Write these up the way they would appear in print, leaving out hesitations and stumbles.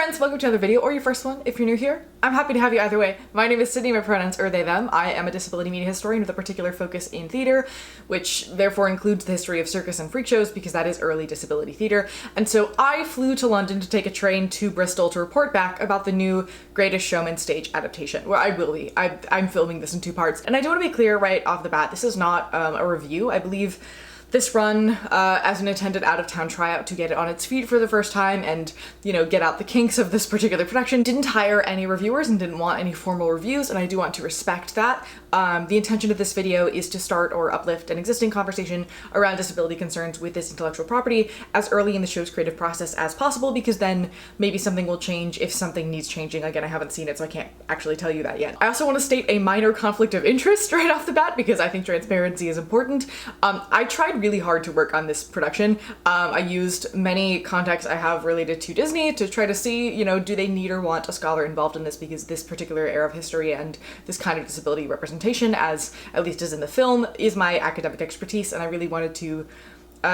friends, welcome to another video, or your first one if you're new here. I'm happy to have you either way. My name is Sydney, my pronouns are they, them. I am a disability media historian with a particular focus in theater, which therefore includes the history of circus and freak shows because that is early disability theater. And so I flew to London to take a train to Bristol to report back about the new Greatest Showman stage adaptation. Well, I will be. I'm filming this in two parts. And I do want to be clear right off the bat, this is not a review. I believe this run as an intended out-of-town tryout to get it on its feet for the first time and, you know, get out the kinks of this particular production. Didn't hire any reviewers and didn't want any formal reviews, and I do want to respect that. The intention of this video is to start or uplift an existing conversation around disability concerns with this intellectual property as early in the show's creative process as possible, because then maybe something will change if something needs changing. Again, I haven't seen it, so I can't actually tell you that yet. I also want to state a minor conflict of interest right off the bat because I think transparency is important. I tried really hard to work on this production. I used many contacts I have related to Disney to try to see, you know, do they need or want a scholar involved in this, because this particular era of history and this kind of disability representation, as at least is in the film, is my academic expertise, and I really wanted to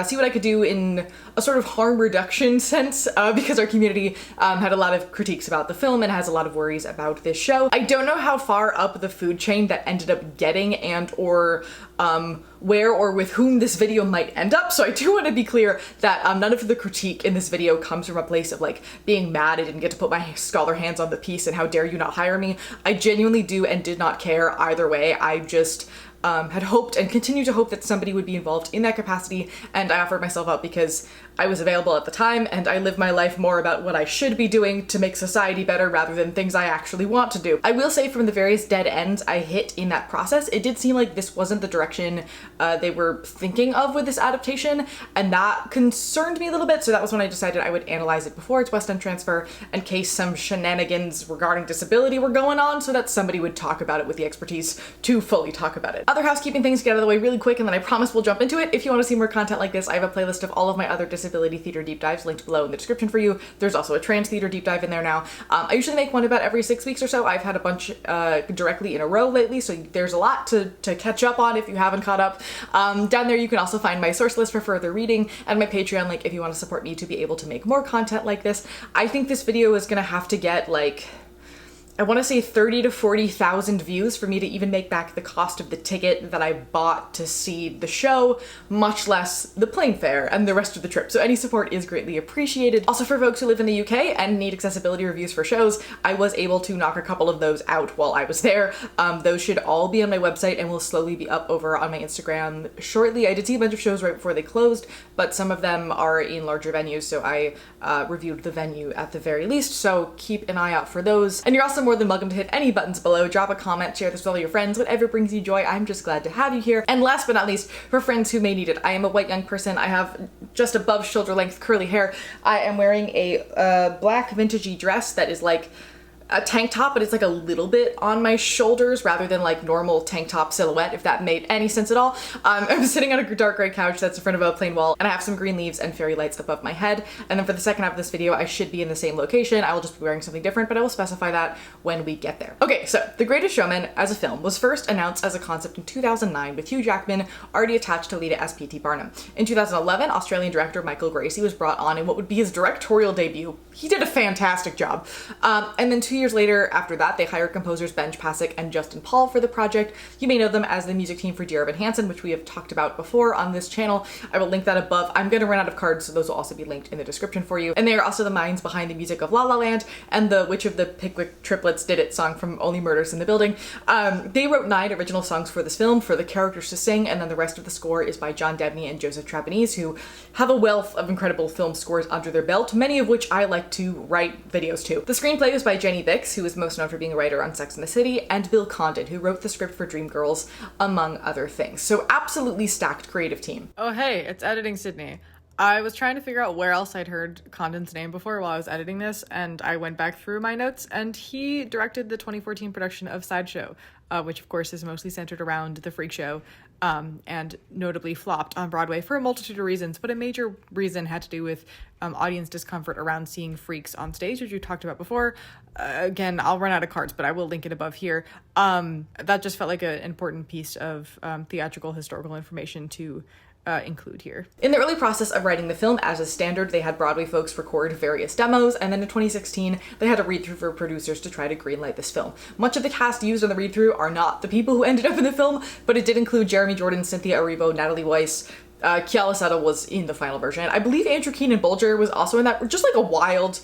see what I could do in a sort of harm reduction sense, because our community had a lot of critiques about the film and has a lot of worries about this show. I don't know how far up the food chain that ended up getting and or where or with whom this video might end up, so I do want to be clear that none of the critique in this video comes from a place of like being mad I didn't get to put my scholar hands on the piece and how dare you not hire me. I genuinely do and did not care either way. I just had hoped and continue to hope that somebody would be involved in that capacity, and I offered myself up because I was available at the time and I live my life more about what I should be doing to make society better rather than things I actually want to do. I will say, from the various dead ends I hit in that process, it did seem like this wasn't the direction they were thinking of with this adaptation, and that concerned me a little bit, so that was when I decided I would analyze it before its West End transfer in case some shenanigans regarding disability were going on, so that somebody would talk about it with the expertise to fully talk about it. Other housekeeping things to get out of the way really quick, and then I promise we'll jump into it. If you want to see more content like this, I have a playlist of all of my other disability theater deep dives linked below in the description for you. There's also a trans theater deep dive in there now. I usually make one about every 6 weeks or so. I've had a bunch directly in a row lately, so there's a lot to catch up on if you haven't caught up. Down there you can also find my source list for further reading and my Patreon link if you want to support me to be able to make more content like this. I think this video is gonna have to get like, I want to say 30 to 40,000 views for me to even make back the cost of the ticket that I bought to see the show, much less the plane fare and the rest of the trip. So any support is greatly appreciated. Also, for folks who live in the UK and need accessibility reviews for shows, I was able to knock a couple of those out while I was there. Those should all be on my website and will slowly be up over on my Instagram shortly. I did see a bunch of shows right before they closed, but some of them are in larger venues, so I reviewed the venue at the very least, so keep an eye out for those. And you're also more than welcome to hit any buttons below, drop a comment, share this with all your friends, whatever brings you joy. I'm just glad to have you here. And last but not least, for friends who may need it, I am a white young person. I have just above shoulder length curly hair. I am wearing a black vintagey dress that is like a tank top, but it's like a little bit on my shoulders rather than like normal tank top silhouette, if that made any sense at all. I'm sitting on a dark gray couch that's in front of a plain wall, and I have some green leaves and fairy lights above my head. And then for the second half of this video, I should be in the same location. I will just be wearing something different, but I will specify that when we get there. Okay, so The Greatest Showman as a film was first announced as a concept in 2009 with Hugh Jackman already attached to lead it as P.T. Barnum. In 2011, Australian director Michael Gracie was brought on in what would be his directorial debut. He did a fantastic job. And then 2 years later after that, they hired composers Benj Pasek and Justin Paul for the project. You may know them as the music team for Dear Evan Hansen, which we have talked about before on this channel. I will link that above. I'm gonna run out of cards, so those will also be linked in the description for you. And they are also the minds behind the music of La La Land and the Which of the Pickwick Triplets Did It song from Only Murders in the Building. They wrote 9 original songs for this film for the characters to sing, and then the rest of the score is by John Debney and Joseph Trapanese, who have a wealth of incredible film scores under their belt, many of which I like to write videos to. The screenplay was by Jenny Bix, who is most known for being a writer on Sex and the City, and Bill Condon, who wrote the script for Dreamgirls, among other things. So absolutely stacked creative team. Oh hey, it's editing Sydney. I was trying to figure out where else I'd heard Condon's name before while I was editing this, and I went back through my notes, and he directed the 2014 production of Sideshow, which of course is mostly centered around the freak show, and notably flopped on Broadway for a multitude of reasons, but a major reason had to do with audience discomfort around seeing freaks on stage, which we talked about before. Again, I'll run out of cards, but I will link it above here. That just felt like an important piece of theatrical historical information to include here. In the early process of writing the film, as is standard, they had Broadway folks record various demos, and then in 2016, they had a read-through for producers to try to greenlight this film. Much of the cast used on the read-through are not the people who ended up in the film, but it did include Jeremy Jordan, Cynthia Erivo, Natalie Weiss. Kiala Settle was in the final version. I believe Andrew Keenan Bolger was also in that. Just like a wild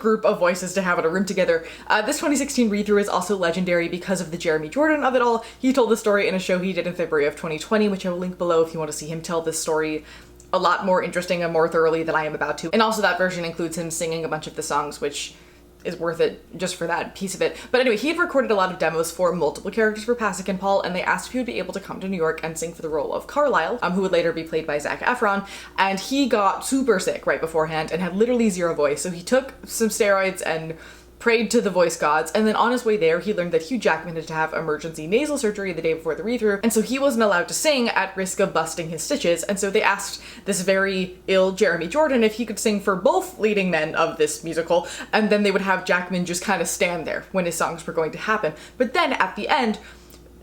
group of voices to have in a room together. This 2016 read-through is also legendary because of the Jeremy Jordan of it all. He told the story in a show he did in February of 2020, which I will link below if you want to see him tell this story a lot more interesting and more thoroughly than I am about to. And also that version includes him singing a bunch of the songs, which is worth it just for that piece of it. But anyway, he had recorded a lot of demos for multiple characters for Pasek and Paul, and they asked if he would be able to come to New York and sing for the role of Carlisle, who would later be played by Zac Efron, and he got super sick right beforehand and had literally zero voice, so he took some steroids and prayed to the voice gods, and then on his way there, he learned that Hugh Jackman had to have emergency nasal surgery the day before the read-through, and so he wasn't allowed to sing at risk of busting his stitches, and so they asked this very ill Jeremy Jordan if he could sing for both leading men of this musical, and then they would have Jackman just kind of stand there when his songs were going to happen. But then at the end,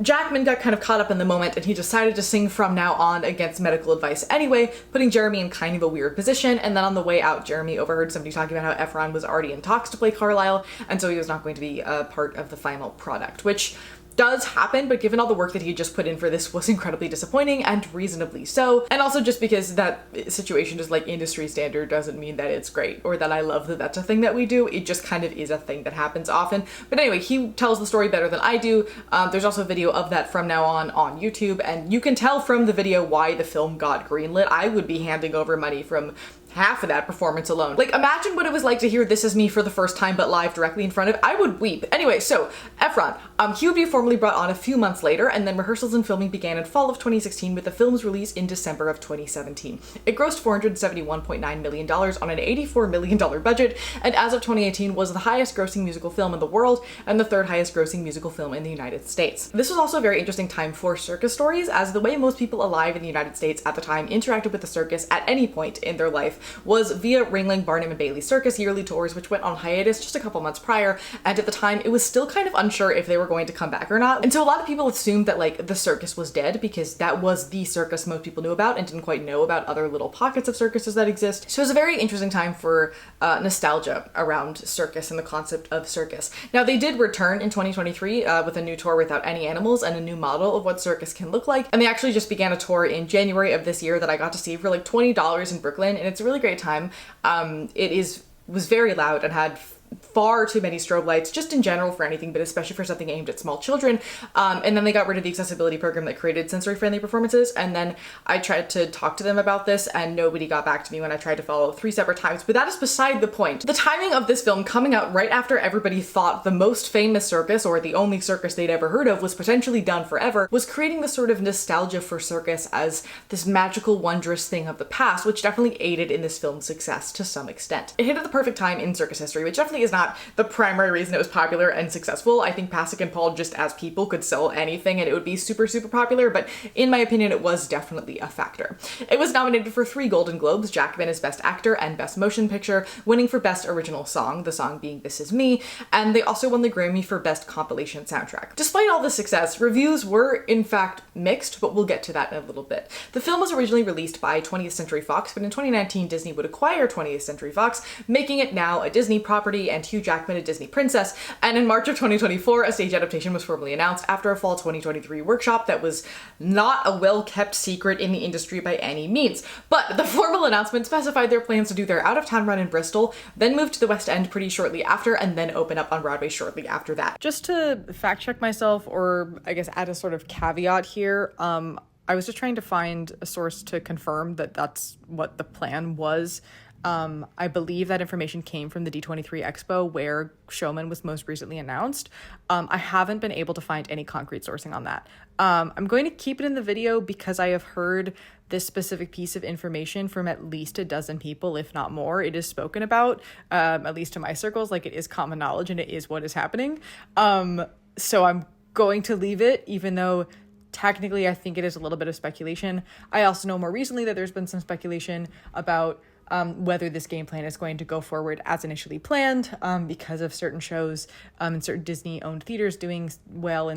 Jackman got kind of caught up in the moment and he decided to sing from now on against medical advice anyway, putting Jeremy in kind of a weird position. And then on the way out, Jeremy overheard somebody talking about how Efron was already in talks to play Carlisle, and so he was not going to be a part of the final product, which does happen, but given all the work that he just put in for this was incredibly disappointing, and reasonably so. And also just because that situation is like industry standard doesn't mean that it's great or that I love that that's a thing that we do. It just kind of is a thing that happens often. But anyway, he tells the story better than I do. There's also a video of that from now on YouTube, and you can tell from the video why the film got greenlit. I would be handing over money from half of that performance alone. Like, imagine what it was like to hear This Is Me for the first time but live directly in front of, I would weep. Anyway, so Efron, he would be formally brought on a few months later, and then rehearsals and filming began in fall of 2016 with the film's release in December of 2017. It grossed $471.9 million on an $84 million budget, and as of 2018 was the highest grossing musical film in the world and the third highest grossing musical film in the United States. This was also a very interesting time for circus stories, as the way most people alive in the United States at the time interacted with the circus at any point in their life was via Ringling, Barnum, and Bailey Circus yearly tours, which went on hiatus just a couple months prior, and at the time it was still kind of unsure if they were going to come back or not. And so a lot of people assumed that like the circus was dead because that was the circus most people knew about and didn't quite know about other little pockets of circuses that exist. So it was a very interesting time for nostalgia around circus and the concept of circus. Now they did return in 2023 with a new tour without any animals and a new model of what circus can look like, and they actually just began a tour in January of this year that I got to see for like $20 in Brooklyn, and it's a really great time. It was very loud and had far too many strobe lights just in general for anything, but especially for something aimed at small children. And then they got rid of the accessibility program that created sensory-friendly performances, and then I tried to talk to them about this and nobody got back to me when I tried to follow 3 separate times, but that is beside the point. The timing of this film coming out right after everybody thought the most famous circus, or the only circus they'd ever heard of, was potentially done forever, was creating this sort of nostalgia for circus as this magical, wondrous thing of the past, which definitely aided in this film's success to some extent. It hit at the perfect time in circus history, which definitely is not the primary reason it was popular and successful. I think Pasek and Paul, just as people, could sell anything and it would be super, super popular, but in my opinion, it was definitely a factor. It was nominated for 3 Golden Globes, Jackman as Best Actor and Best Motion Picture, winning for Best Original Song, the song being This Is Me, and they also won the Grammy for Best Compilation Soundtrack. Despite all the success, reviews were in fact mixed, but we'll get to that in a little bit. The film was originally released by 20th Century Fox, but in 2019 Disney would acquire 20th Century Fox, making it now a Disney property and Hugh Jackman a Disney princess, and in March of 2024 a stage adaptation was formally announced after a fall 2023 workshop that was not a well-kept secret in the industry by any means. But the formal announcement specified their plans to do their out-of-town run in Bristol, then move to the West End pretty shortly after, and then open up on Broadway shortly after that. Just to fact check myself, or I guess add a sort of caveat here, I was just trying to find a source to confirm that that's what the plan was. I believe that information came from the D23 Expo where Showman was most recently announced. I haven't been able to find any concrete sourcing on that. I'm going to keep it in the video because I have heard this specific piece of information from at least a dozen people, if not more. It is spoken about, at least in my circles, like it is common knowledge and it is what is happening. So I'm going to leave it, even though technically I think it is a little bit of speculation. I also know more recently that there's been some speculation about whether this game plan is going to go forward as initially planned, because of certain shows and certain Disney-owned theaters doing well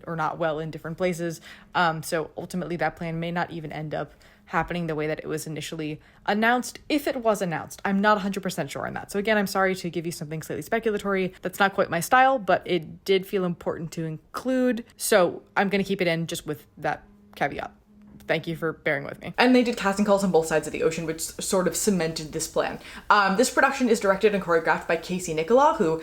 or not well in different places. So ultimately that plan may not even end up happening the way that it was initially announced, if it was announced. I'm not 100% sure on that. So again, I'm sorry to give you something slightly speculatory. That's not quite my style, but it did feel important to include. So I'm going to keep it in just with that caveat. Thank you for bearing with me. And they did casting calls on both sides of the ocean, which sort of cemented this plan. This production is directed and choreographed by Casey Nicola, who,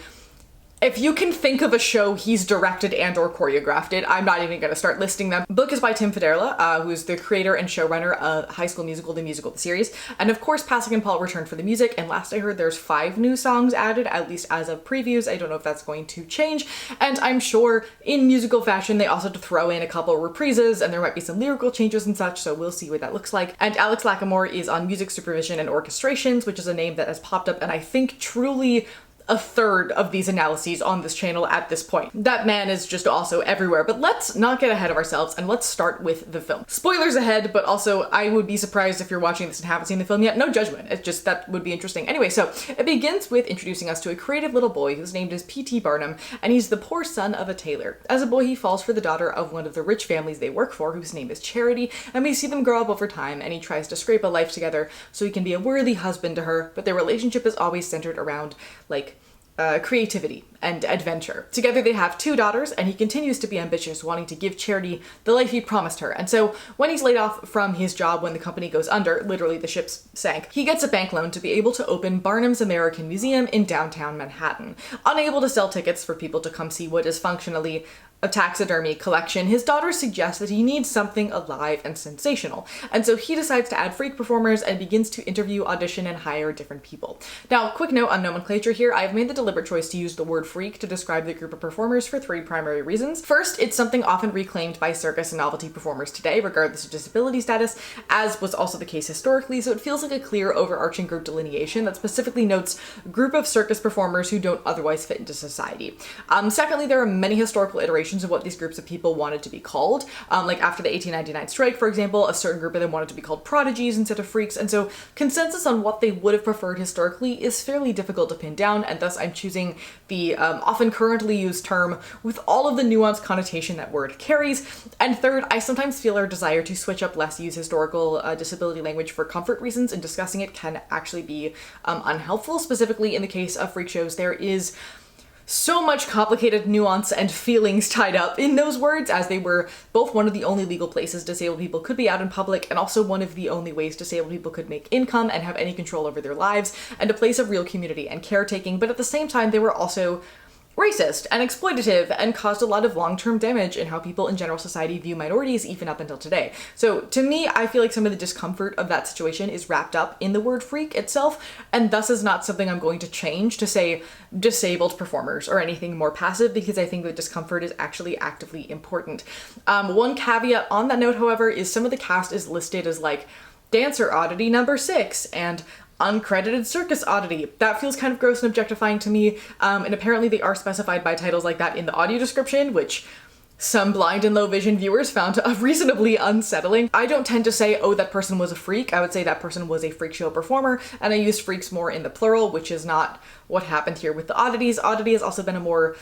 if you can think of a show he's directed and or choreographed it, I'm not even going to start listing them. Book is by Tim Federla, who's the creator and showrunner of High School Musical, the series. And of course, Pasek and Paul returned for the music, and last I heard there's 5 new songs added, at least as of previews. I don't know if that's going to change. And I'm sure in musical fashion, they also had to throw in a couple of reprises, and there might be some lyrical changes and such, so we'll see what that looks like. And Alex Lacamoire is on music supervision and orchestrations, which is a name that has popped up, and I think truly a third of these analyses on this channel at this point. That man is just also everywhere, but let's not get ahead of ourselves and let's start with the film. Spoilers ahead, but also I would be surprised if you're watching this and haven't seen the film yet. No judgment, it's just that would be interesting. Anyway, so it begins with introducing us to a creative little boy whose name is P.T. Barnum, and he's the poor son of a tailor. As a boy, he falls for the daughter of one of the rich families they work for, whose name is Charity, and we see them grow up over time, and he tries to scrape a life together so he can be a worthy husband to her, but their relationship is always centered around, like, creativity and adventure. Together they have 2 daughters, and he continues to be ambitious, wanting to give Charity the life he promised her. And so when he's laid off from his job when the company goes under, literally the ship's sank, he gets a bank loan to be able to open Barnum's American Museum in downtown Manhattan. Unable to sell tickets for people to come see what is functionally a taxidermy collection, his daughter suggests that he needs something alive and sensational. And so he decides to add freak performers and begins to interview, audition, and hire different people. Now, quick note on nomenclature here, I've made the deliberate choice to use the word freak to describe the group of performers for 3 primary reasons. First, it's something often reclaimed by circus and novelty performers today, regardless of disability status, as was also the case historically, so it feels like a clear overarching group delineation that specifically notes a group of circus performers who don't otherwise fit into society. Secondly, there are many historical iterations of what these groups of people wanted to be called. Like after the 1899 strike, for example, a certain group of them wanted to be called prodigies instead of freaks, and so consensus on what they would have preferred historically is fairly difficult to pin down, and thus I'm choosing the often currently used term with all of the nuanced connotation that word carries. And third, I sometimes feel our desire to switch up less use historical disability language for comfort reasons in discussing it can actually be unhelpful. Specifically in the case of freak shows, there is so much complicated nuance and feelings tied up in those words, as they were both one of the only legal places disabled people could be out in public, and also one of the only ways disabled people could make income and have any control over their lives, and a place of real community and caretaking. But at the same time, they were also racist and exploitative and caused a lot of long-term damage in how people in general society view minorities even up until today. So to me, I feel like some of the discomfort of that situation is wrapped up in the word freak itself, and thus is not something I'm going to change to say disabled performers or anything more passive, because I think the discomfort is actually actively important. One caveat on that note, however, is some of the cast is listed as like dancer oddity number 6 and uncredited circus oddity. That feels kind of gross and objectifying to me, and apparently they are specified by titles like that in the audio description, which some blind and low vision viewers found reasonably unsettling. I don't tend to say, oh, that person was a freak. I would say that person was a freak show performer, and I use freaks more in the plural, which is not what happened here with the oddities. Oddity has also been a more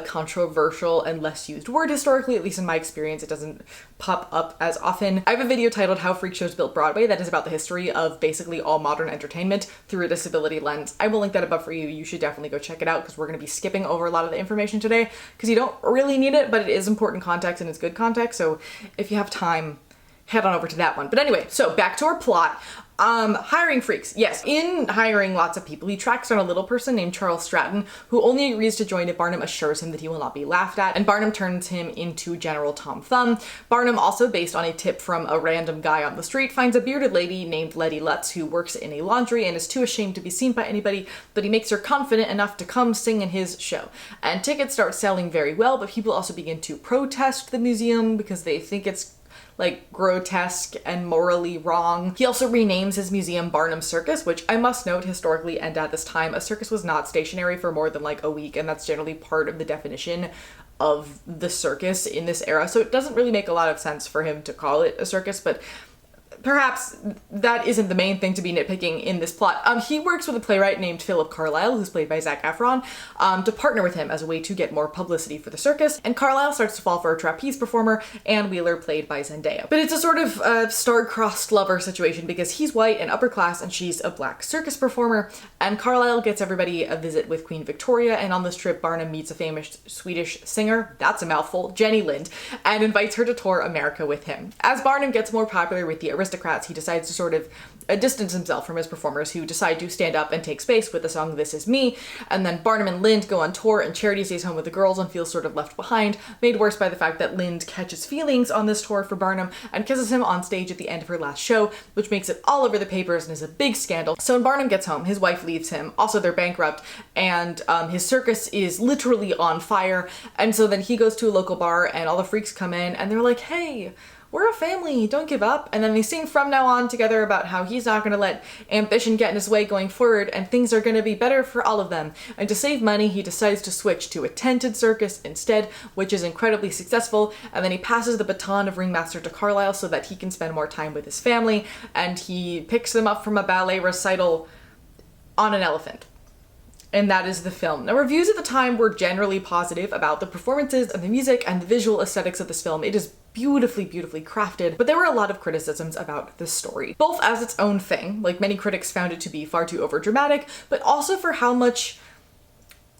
controversial and less used word historically, at least in my experience. It doesn't pop up as often. I have a video titled How Freak Shows Built Broadway that is about the history of basically all modern entertainment through a disability lens. I will link that above for you. You should definitely go check it out, because we're going to be skipping over a lot of the information today because you don't really need it, but it is important context and it's good context. So if you have time, head on over to that one. But anyway, so back to our plot. Hiring freaks. Yes, in hiring lots of people, he tracks down a little person named Charles Stratton, who only agrees to join if Barnum assures him that he will not be laughed at, and Barnum turns him into General Tom Thumb. Barnum, also based on a tip from a random guy on the street, finds a bearded lady named Letty Lutz who works in a laundry and is too ashamed to be seen by anybody, but he makes her confident enough to come sing in his show. And tickets start selling very well, but people also begin to protest the museum because they think it's like grotesque and morally wrong. He also renames his museum Barnum Circus, which I must note historically and at this time, a circus was not stationary for more than like a week, and that's generally part of the definition of the circus in this era. So it doesn't really make a lot of sense for him to call it a circus, but perhaps that isn't the main thing to be nitpicking in this plot. He works with a playwright named Philip Carlyle, who's played by Zac Efron, to partner with him as a way to get more publicity for the circus, and Carlyle starts to fall for a trapeze performer, Ann Wheeler, played by Zendaya. But it's a sort of star-crossed lover situation because he's white and upper class and she's a black circus performer, and Carlyle gets everybody a visit with Queen Victoria, and on this trip Barnum meets a famous Swedish singer, that's a mouthful, Jenny Lind, and invites her to tour America with him. As Barnum gets more popular with the aristocrats, he decides to sort of distance himself from his performers who decide to stand up and take space with the song This Is Me, and then Barnum and Lind go on tour and Charity stays home with the girls and feels sort of left behind, made worse by the fact that Lind catches feelings on this tour for Barnum and kisses him on stage at the end of her last show, which makes it all over the papers and is a big scandal. So when Barnum gets home, his wife leaves him, also they're bankrupt, and his circus is literally on fire, and so then he goes to a local bar and all the freaks come in and they're like, hey, we're a family, don't give up. And then they sing From Now On together about how he's not gonna let ambition get in his way going forward and things are gonna be better for all of them. And to save money, he decides to switch to a tented circus instead, which is incredibly successful. And then he passes the baton of ringmaster to Carlyle so that he can spend more time with his family. And he picks them up from a ballet recital on an elephant. And that is the film. Now, reviews at the time were generally positive about the performances and the music and the visual aesthetics of this film. It is beautifully, beautifully crafted, but there were a lot of criticisms about the story, both as its own thing, like many critics found it to be far too overdramatic, but also for how much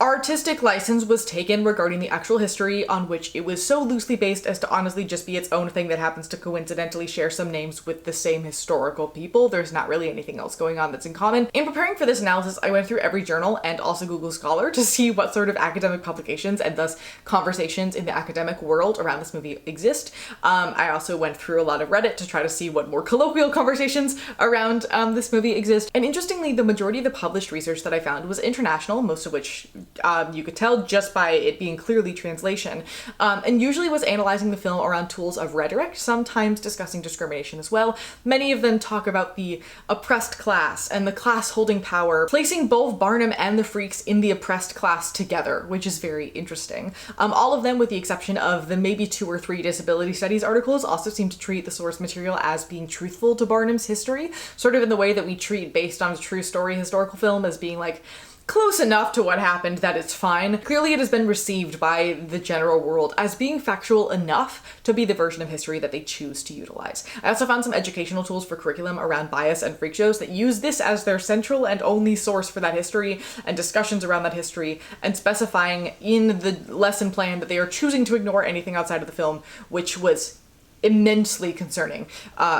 artistic license was taken regarding the actual history, on which it was so loosely based as to honestly just be its own thing that happens to coincidentally share some names with the same historical people. There's not really anything else going on that's in common. In preparing for this analysis, I went through every journal and also Google Scholar to see what sort of academic publications and thus conversations in the academic world around this movie exist. I also went through a lot of Reddit to try to see what more colloquial conversations around this movie exist. And interestingly, the majority of the published research that I found was international, most of which you could tell just by it being clearly translation, and usually was analyzing the film around tools of rhetoric, sometimes discussing discrimination as well. Many of them talk about the oppressed class and the class holding power, placing both Barnum and the freaks in the oppressed class together, which is very interesting. All of them, with the exception of the maybe 2 or 3 disability studies articles, also seem to treat the source material as being truthful to Barnum's history, sort of in the way that we treat based on a true story historical film as being like, close enough to what happened that it's fine. Clearly it has been received by the general world as being factual enough to be the version of history that they choose to utilize. I also found some educational tools for curriculum around bias and freak shows that use this as their central and only source for that history and discussions around that history, and specifying in the lesson plan that they are choosing to ignore anything outside of the film, which was immensely concerning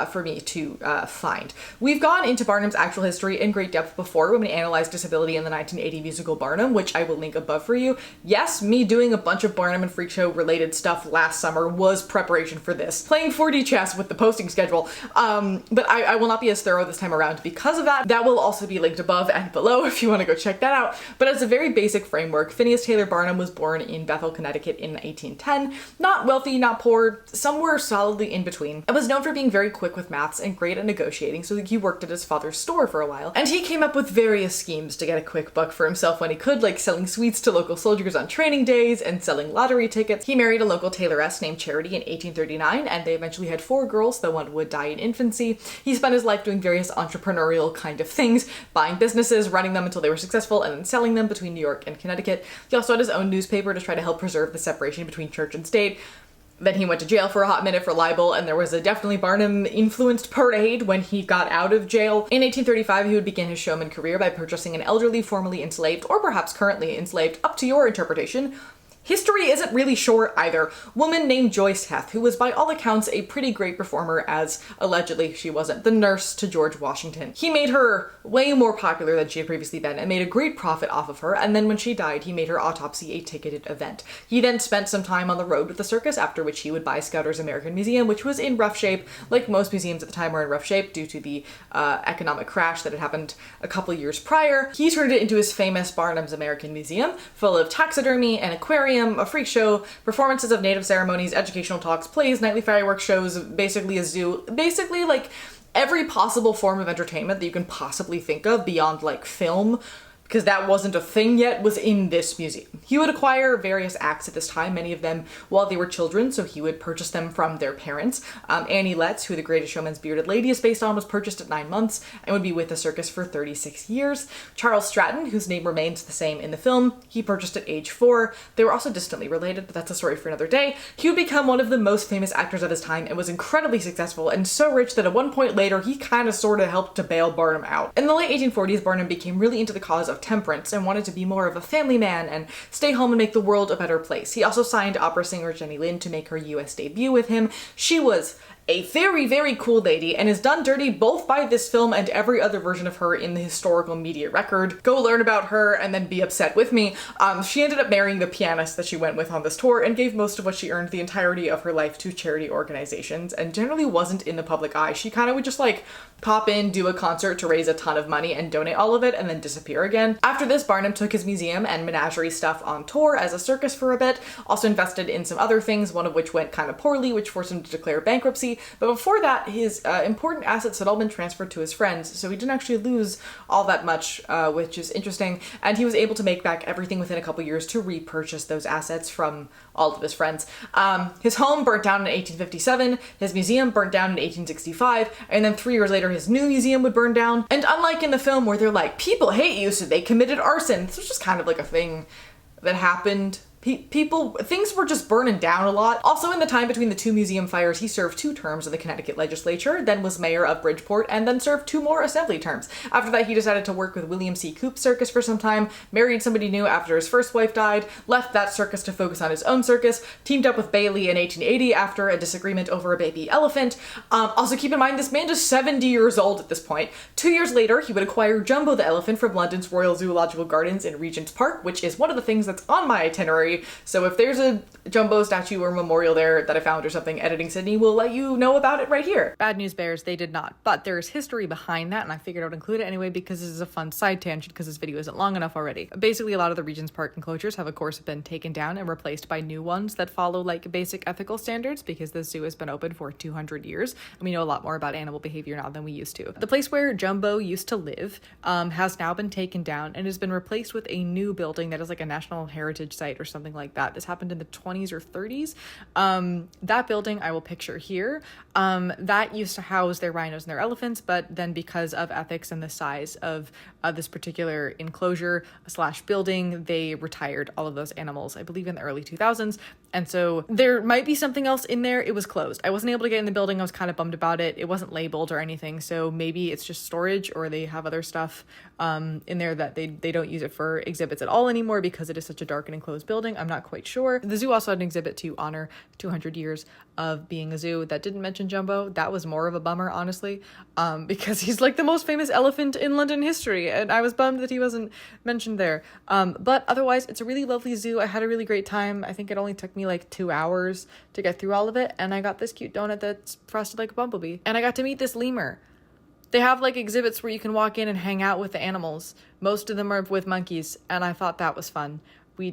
for me to find. We've gone into Barnum's actual history in great depth before when we analyzed disability in the 1980 musical Barnum, which I will link above for you. Yes, me doing a bunch of Barnum and Freak Show related stuff last summer was preparation for this. Playing 4D chess with the posting schedule, but I will not be as thorough this time around because of that. That will also be linked above and below if you want to go check that out. But as a very basic framework, Phineas Taylor Barnum was born in Bethel, Connecticut in 1810. Not wealthy, not poor, somewhere solid in between, and was known for being very quick with maths and great at negotiating, so he worked at his father's store for a while. And he came up with various schemes to get a quick buck for himself when he could, like selling sweets to local soldiers on training days and selling lottery tickets. He married a local tailoress named Charity in 1839, and they eventually had 4 girls, though one would die in infancy. He spent his life doing various entrepreneurial kind of things, buying businesses, running them until they were successful, and then selling them between New York and Connecticut. He also had his own newspaper to try to help preserve the separation between church and state. Then he went to jail for a hot minute for libel, and there was a definitely Barnum-influenced parade when he got out of jail. In 1835, he would begin his showman career by purchasing an elderly, formerly enslaved, or perhaps currently enslaved, up to your interpretation, history isn't really sure either, woman named Joyce Heth, who was by all accounts a pretty great performer, as allegedly she wasn't, the nurse to George Washington. He made her way more popular than she had previously been and made a great profit off of her, and then when she died, he made her autopsy a ticketed event. He then spent some time on the road with the circus, after which he would buy Scouter's American Museum, which was in rough shape, like most museums at the time were in rough shape due to the economic crash that had happened a couple years prior. He turned it into his famous Barnum's American Museum, full of taxidermy, an aquarium, a freak show, performances of native ceremonies, educational talks, plays, nightly fireworks shows, basically a zoo, basically like every possible form of entertainment that you can possibly think of beyond like film, because that wasn't a thing yet, was in this museum. He would acquire various acts at this time, many of them while they were children, so he would purchase them from their parents. Annie Letts, who The Greatest Showman's bearded lady is based on, was purchased at 9 months and would be with the circus for 36 years. Charles Stratton, whose name remains the same in the film, he purchased at age 4. They were also distantly related, but that's a story for another day. He would become one of the most famous actors of his time and was incredibly successful and so rich that at one point later he kind of sort of helped to bail Barnum out. In the late 1840s, Barnum became really into the cause of temperance and wanted to be more of a family man and stay home and make the world a better place. He also signed opera singer Jenny Lind to make her US debut with him. She was a very, very cool lady and is done dirty both by this film and every other version of her in the historical media record. Go learn about her and then be upset with me. She ended up marrying the pianist that she went with on this tour and gave most of what she earned the entirety of her life to charity organizations and generally wasn't in the public eye. She kind of would just like pop in, do a concert to raise a ton of money and donate all of it and then disappear again. After this, Barnum took his museum and menagerie stuff on tour as a circus for a bit, also invested in some other things, one of which went kind of poorly, which forced him to declare bankruptcy. But before that, his important assets had all been transferred to his friends, so he didn't actually lose all that much, which is interesting, and he was able to make back everything within a couple years to repurchase those assets from all of his friends. His home burnt down in 1857, his museum burnt down in 1865, and then 3 years later his new museum would burn down. And unlike in the film where they're like, people hate you, so they committed arson, this was just kind of like a thing that happened. Things were just burning down a lot. Also, in the time between the 2 museum fires, he served 2 terms in the Connecticut legislature, then was mayor of Bridgeport, and then served 2 more assembly terms. After that, he decided to work with William C. Coop's circus for some time, married somebody new after his first wife died, left that circus to focus on his own circus, teamed up with Bailey in 1880 after a disagreement over a baby elephant. Also, keep in mind, this man is 70 years old at this point. 2 years later, he would acquire Jumbo the elephant from London's Royal Zoological Gardens in Regent's Park, which is one of the things that's on my itinerary. So if there's a Jumbo statue or memorial there that I found or something, Editing Sydney will let you know about it right here. Bad news bears, they did not. But there's history behind that, and I figured I would include it anyway because this is a fun side tangent because this video isn't long enough already. Basically, a lot of the Regent's Park enclosures have, of course, been taken down and replaced by new ones that follow like basic ethical standards because the zoo has been open for 200 years, and we know a lot more about animal behavior now than we used to. The place where Jumbo used to live has now been taken down and has been replaced with a new building that is like a national heritage site or something like that. This happened in the 20s or 30s. That building I will picture here. That used to house their rhinos and their elephants, but then because of ethics and the size of this particular enclosure / building, they retired all of those animals, I believe in the early 2000s. And so there might be something else in there. It was closed. I wasn't able to get in the building. I was kind of bummed about it. It wasn't labeled or anything. So maybe it's just storage or they have other stuff in there that they don't use it for exhibits at all anymore because it is such a dark and enclosed building. I'm not quite sure. The zoo also had an exhibit to honor 200 years of being a zoo that didn't mention Jumbo. That was more of a bummer, honestly, because he's like the most famous elephant in London history, and I was bummed that he wasn't mentioned there. But otherwise, it's a really lovely zoo. I had a really great time. I think it only took me like 2 hours to get through all of it, and I got this cute donut that's frosted like a bumblebee, and I got to meet this lemur. They have like exhibits where you can walk in and hang out with the animals. Most of them are with monkeys, and I thought that was fun.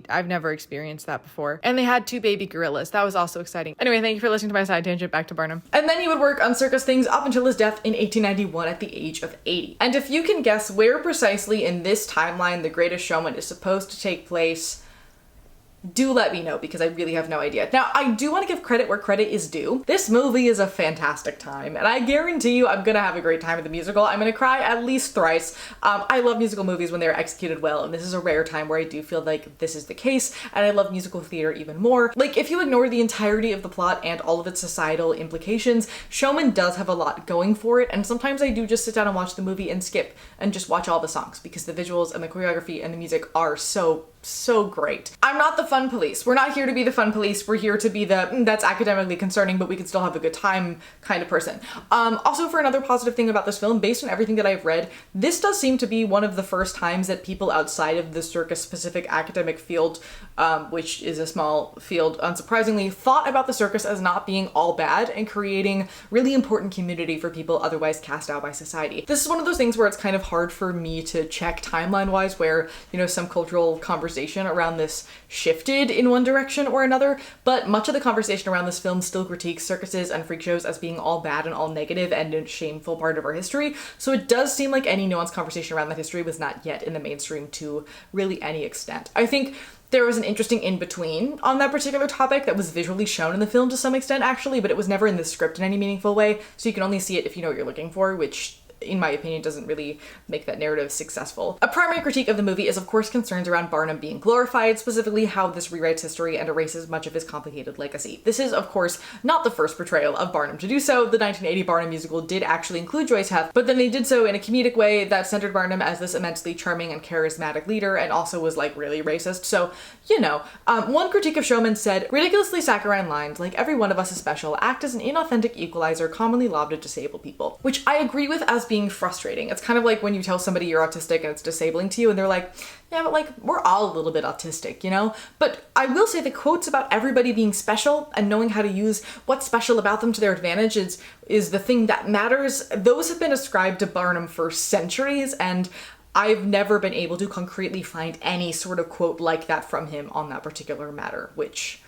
I've never experienced that before. And they had 2 baby gorillas. That was also exciting. Anyway, thank you for listening to my side tangent. Back to Barnum. And then he would work on circus things up until his death in 1891 at the age of 80. And if you can guess where precisely in this timeline The Greatest Showman is supposed to take place, do let me know because I really have no idea. Now, I do want to give credit where credit is due. This movie is a fantastic time, and I guarantee you I'm gonna have a great time at the musical. I'm gonna cry at least thrice. I love musical movies when they're executed well, and this is a rare time where I do feel like this is the case, and I love musical theater even more. Like, if you ignore the entirety of the plot and all of its societal implications, Showman does have a lot going for it, and sometimes I do just sit down and watch the movie and skip and just watch all the songs because the visuals and the choreography and the music are so great. I'm not the fun police. We're not here to be the fun police. We're here to be the that's academically concerning but we can still have a good time kind of person. Also, for another positive thing about this film, based on everything that I've read, this does seem to be one of the first times that people outside of the circus specific academic field, which is a small field unsurprisingly, thought about the circus as not being all bad and creating really important community for people otherwise cast out by society. This is one of those things where it's kind of hard for me to check timeline wise where, you know, some cultural conversation around this shifted in one direction or another, but much of the conversation around this film still critiques circuses and freak shows as being all bad and all negative and a shameful part of our history, so it does seem like any nuanced conversation around that history was not yet in the mainstream to really any extent. I think There was an interesting in-between on that particular topic that was visually shown in the film to some extent, actually, but it was never in the script in any meaningful way, so you can only see it if you know what you're looking for, which in my opinion, doesn't really make that narrative successful. A primary critique of the movie is, of course, concerns around Barnum being glorified, specifically how this rewrites history and erases much of his complicated legacy. This is, of course, not the first portrayal of Barnum to do so. The 1980 Barnum musical did actually include Joyce Heth, but then they did so in a comedic way that centered Barnum as this immensely charming and charismatic leader, and also was, like, really racist. So, you know. One critique of Showman said, ridiculously saccharine lines, like every one of us is special, act as an inauthentic equalizer commonly lobbed at disabled people. Which I agree with as being frustrating. It's kind of like when you tell somebody you're autistic and it's disabling to you and they're like, yeah, but like, we're all a little bit autistic, you know? But I will say the quotes about everybody being special and knowing how to use what's special about them to their advantage is the thing that matters. Those have been ascribed to Barnum for centuries, and I've never been able to concretely find any sort of quote like that from him on that particular matter, which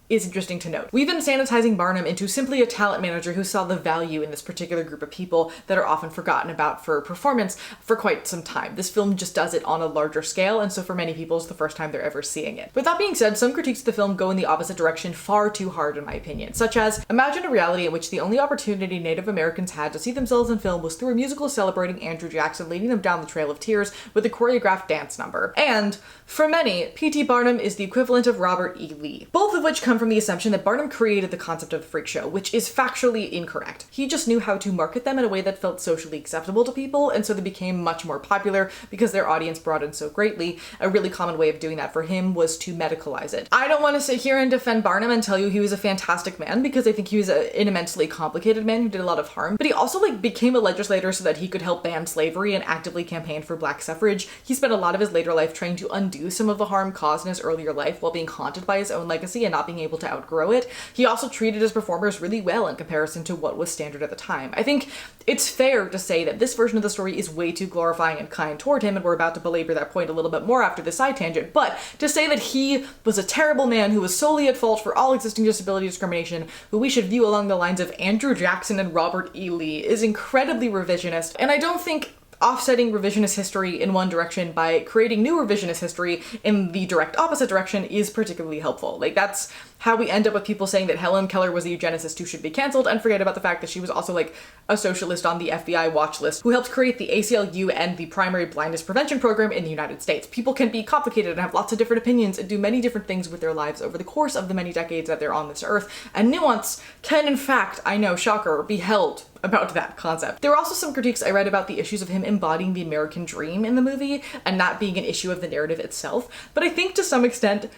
is interesting to note. We've been sanitizing Barnum into simply a talent manager who saw the value in this particular group of people that are often forgotten about for performance for quite some time. This film just does it on a larger scale, and so for many people it's the first time they're ever seeing it. With that being said, some critiques of the film go in the opposite direction far too hard in my opinion, such as, imagine a reality in which the only opportunity Native Americans had to see themselves in film was through a musical celebrating Andrew Jackson leading them down the Trail of Tears with a choreographed dance number. And, for many, P.T. Barnum is the equivalent of Robert E. Lee, both of which come from the assumption that Barnum created the concept of a freak show, which is factually incorrect. He just knew how to market them in a way that felt socially acceptable to people, and so they became much more popular because their audience broadened so greatly. A really common way of doing that for him was to medicalize it. I don't want to sit here and defend Barnum and tell you he was a fantastic man, because I think he was an immensely complicated man who did a lot of harm, but he also became a legislator so that he could help ban slavery and actively campaign for black suffrage. He spent a lot of his later life trying to undo some of the harm caused in his earlier life while being haunted by his own legacy and not being able to outgrow it. He also treated his performers really well in comparison to what was standard at the time. I think it's fair to say that this version of the story is way too glorifying and kind toward him, and we're about to belabor that point a little bit more after the side tangent, but to say that he was a terrible man who was solely at fault for all existing disability discrimination, who we should view along the lines of Andrew Jackson and Robert E. Lee, is incredibly revisionist, and I don't think offsetting revisionist history in one direction by creating new revisionist history in the direct opposite direction is particularly helpful. Like, that's how we end up with people saying that Helen Keller was a eugenicist who should be cancelled, and forget about the fact that she was also like a socialist on the FBI watch list who helped create the ACLU and the primary blindness prevention program in the United States. People can be complicated and have lots of different opinions and do many different things with their lives over the course of the many decades that they're on this earth, and nuance can in fact, I know, shocker, be held about that concept. There were also some critiques I read about the issues of him embodying the American dream in the movie and not being an issue of the narrative itself, but I think to some extent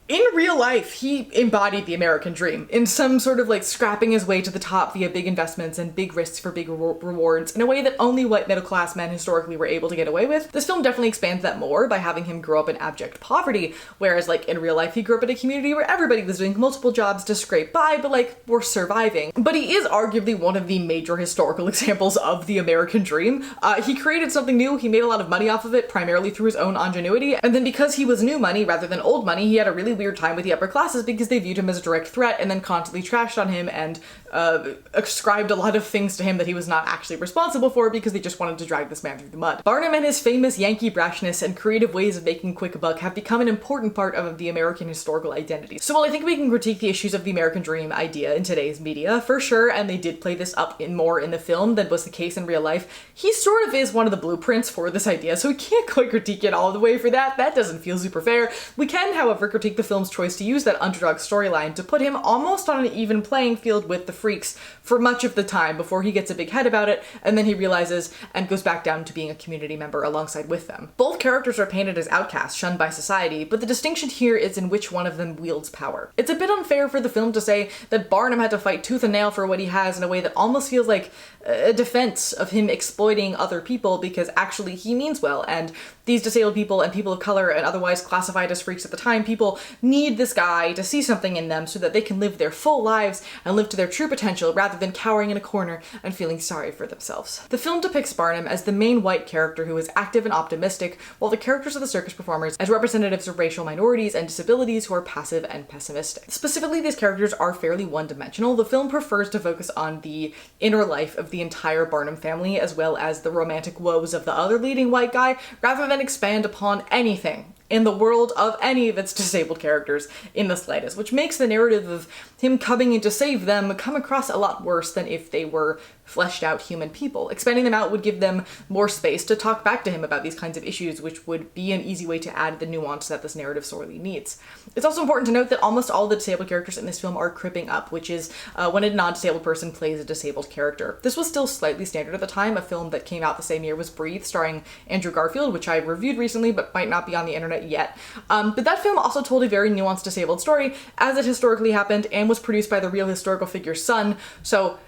in real life, he embodied the American dream in some sort of like scrapping his way to the top via big investments and big risks for big rewards in a way that only white middle class men historically were able to get away with. This film definitely expands that more by having him grow up in abject poverty, whereas like in real life he grew up in a community where everybody was doing multiple jobs to scrape by, but like were surviving. But he is arguably one of the major historical examples of the American dream. He created something new, he made a lot of money off of it, primarily through his own ingenuity, and then because he was new money rather than old money, he had a really weird time with the upper classes because they viewed him as a direct threat and then constantly trashed on him and ascribed a lot of things to him that he was not actually responsible for because they just wanted to drag this man through the mud. Barnum and his famous Yankee brashness and creative ways of making quick buck have become an important part of the American historical identity. So while I think we can critique the issues of the American dream idea in today's media, for sure, and they did play this up more in the film than was the case in real life, he sort of is one of the blueprints for this idea, so we can't quite critique it all the way for that. That doesn't feel super fair. We can, however, critique the film's choice to use that underdog storyline to put him almost on an even playing field with the freaks for much of the time before he gets a big head about it, and then he realizes and goes back down to being a community member alongside with them. Both characters are painted as outcasts, shunned by society, but the distinction here is in which one of them wields power. It's a bit unfair for the film to say that Barnum had to fight tooth and nail for what he has in a way that almost feels like a defense of him exploiting other people, because actually he means well, and these disabled people and people of color and otherwise classified as freaks at the time, people need this guy to see something in them so that they can live their full lives and live to their true potential rather than cowering in a corner and feeling sorry for themselves. The film depicts Barnum as the main white character who is active and optimistic, while the characters of the circus performers as representatives of racial minorities and disabilities who are passive and pessimistic. Specifically, these characters are fairly one-dimensional. The film prefers to focus on the inner life of the entire Barnum family as well as the romantic woes of the other leading white guy, rather than expand upon anything in the world of any of its disabled characters in the slightest, which makes the narrative of him coming in to save them come across a lot worse than if they were fleshed out human people. Expanding them out would give them more space to talk back to him about these kinds of issues, which would be an easy way to add the nuance that this narrative sorely needs. It's also important to note that almost all the disabled characters in this film are cripping up, which is when a non-disabled person plays a disabled character. This was still slightly standard at the time. A film that came out the same year was Breathe, starring Andrew Garfield, which I reviewed recently but might not be on the internet yet. But that film also told a very nuanced disabled story, as it historically happened, and was produced by the real historical figure's son, so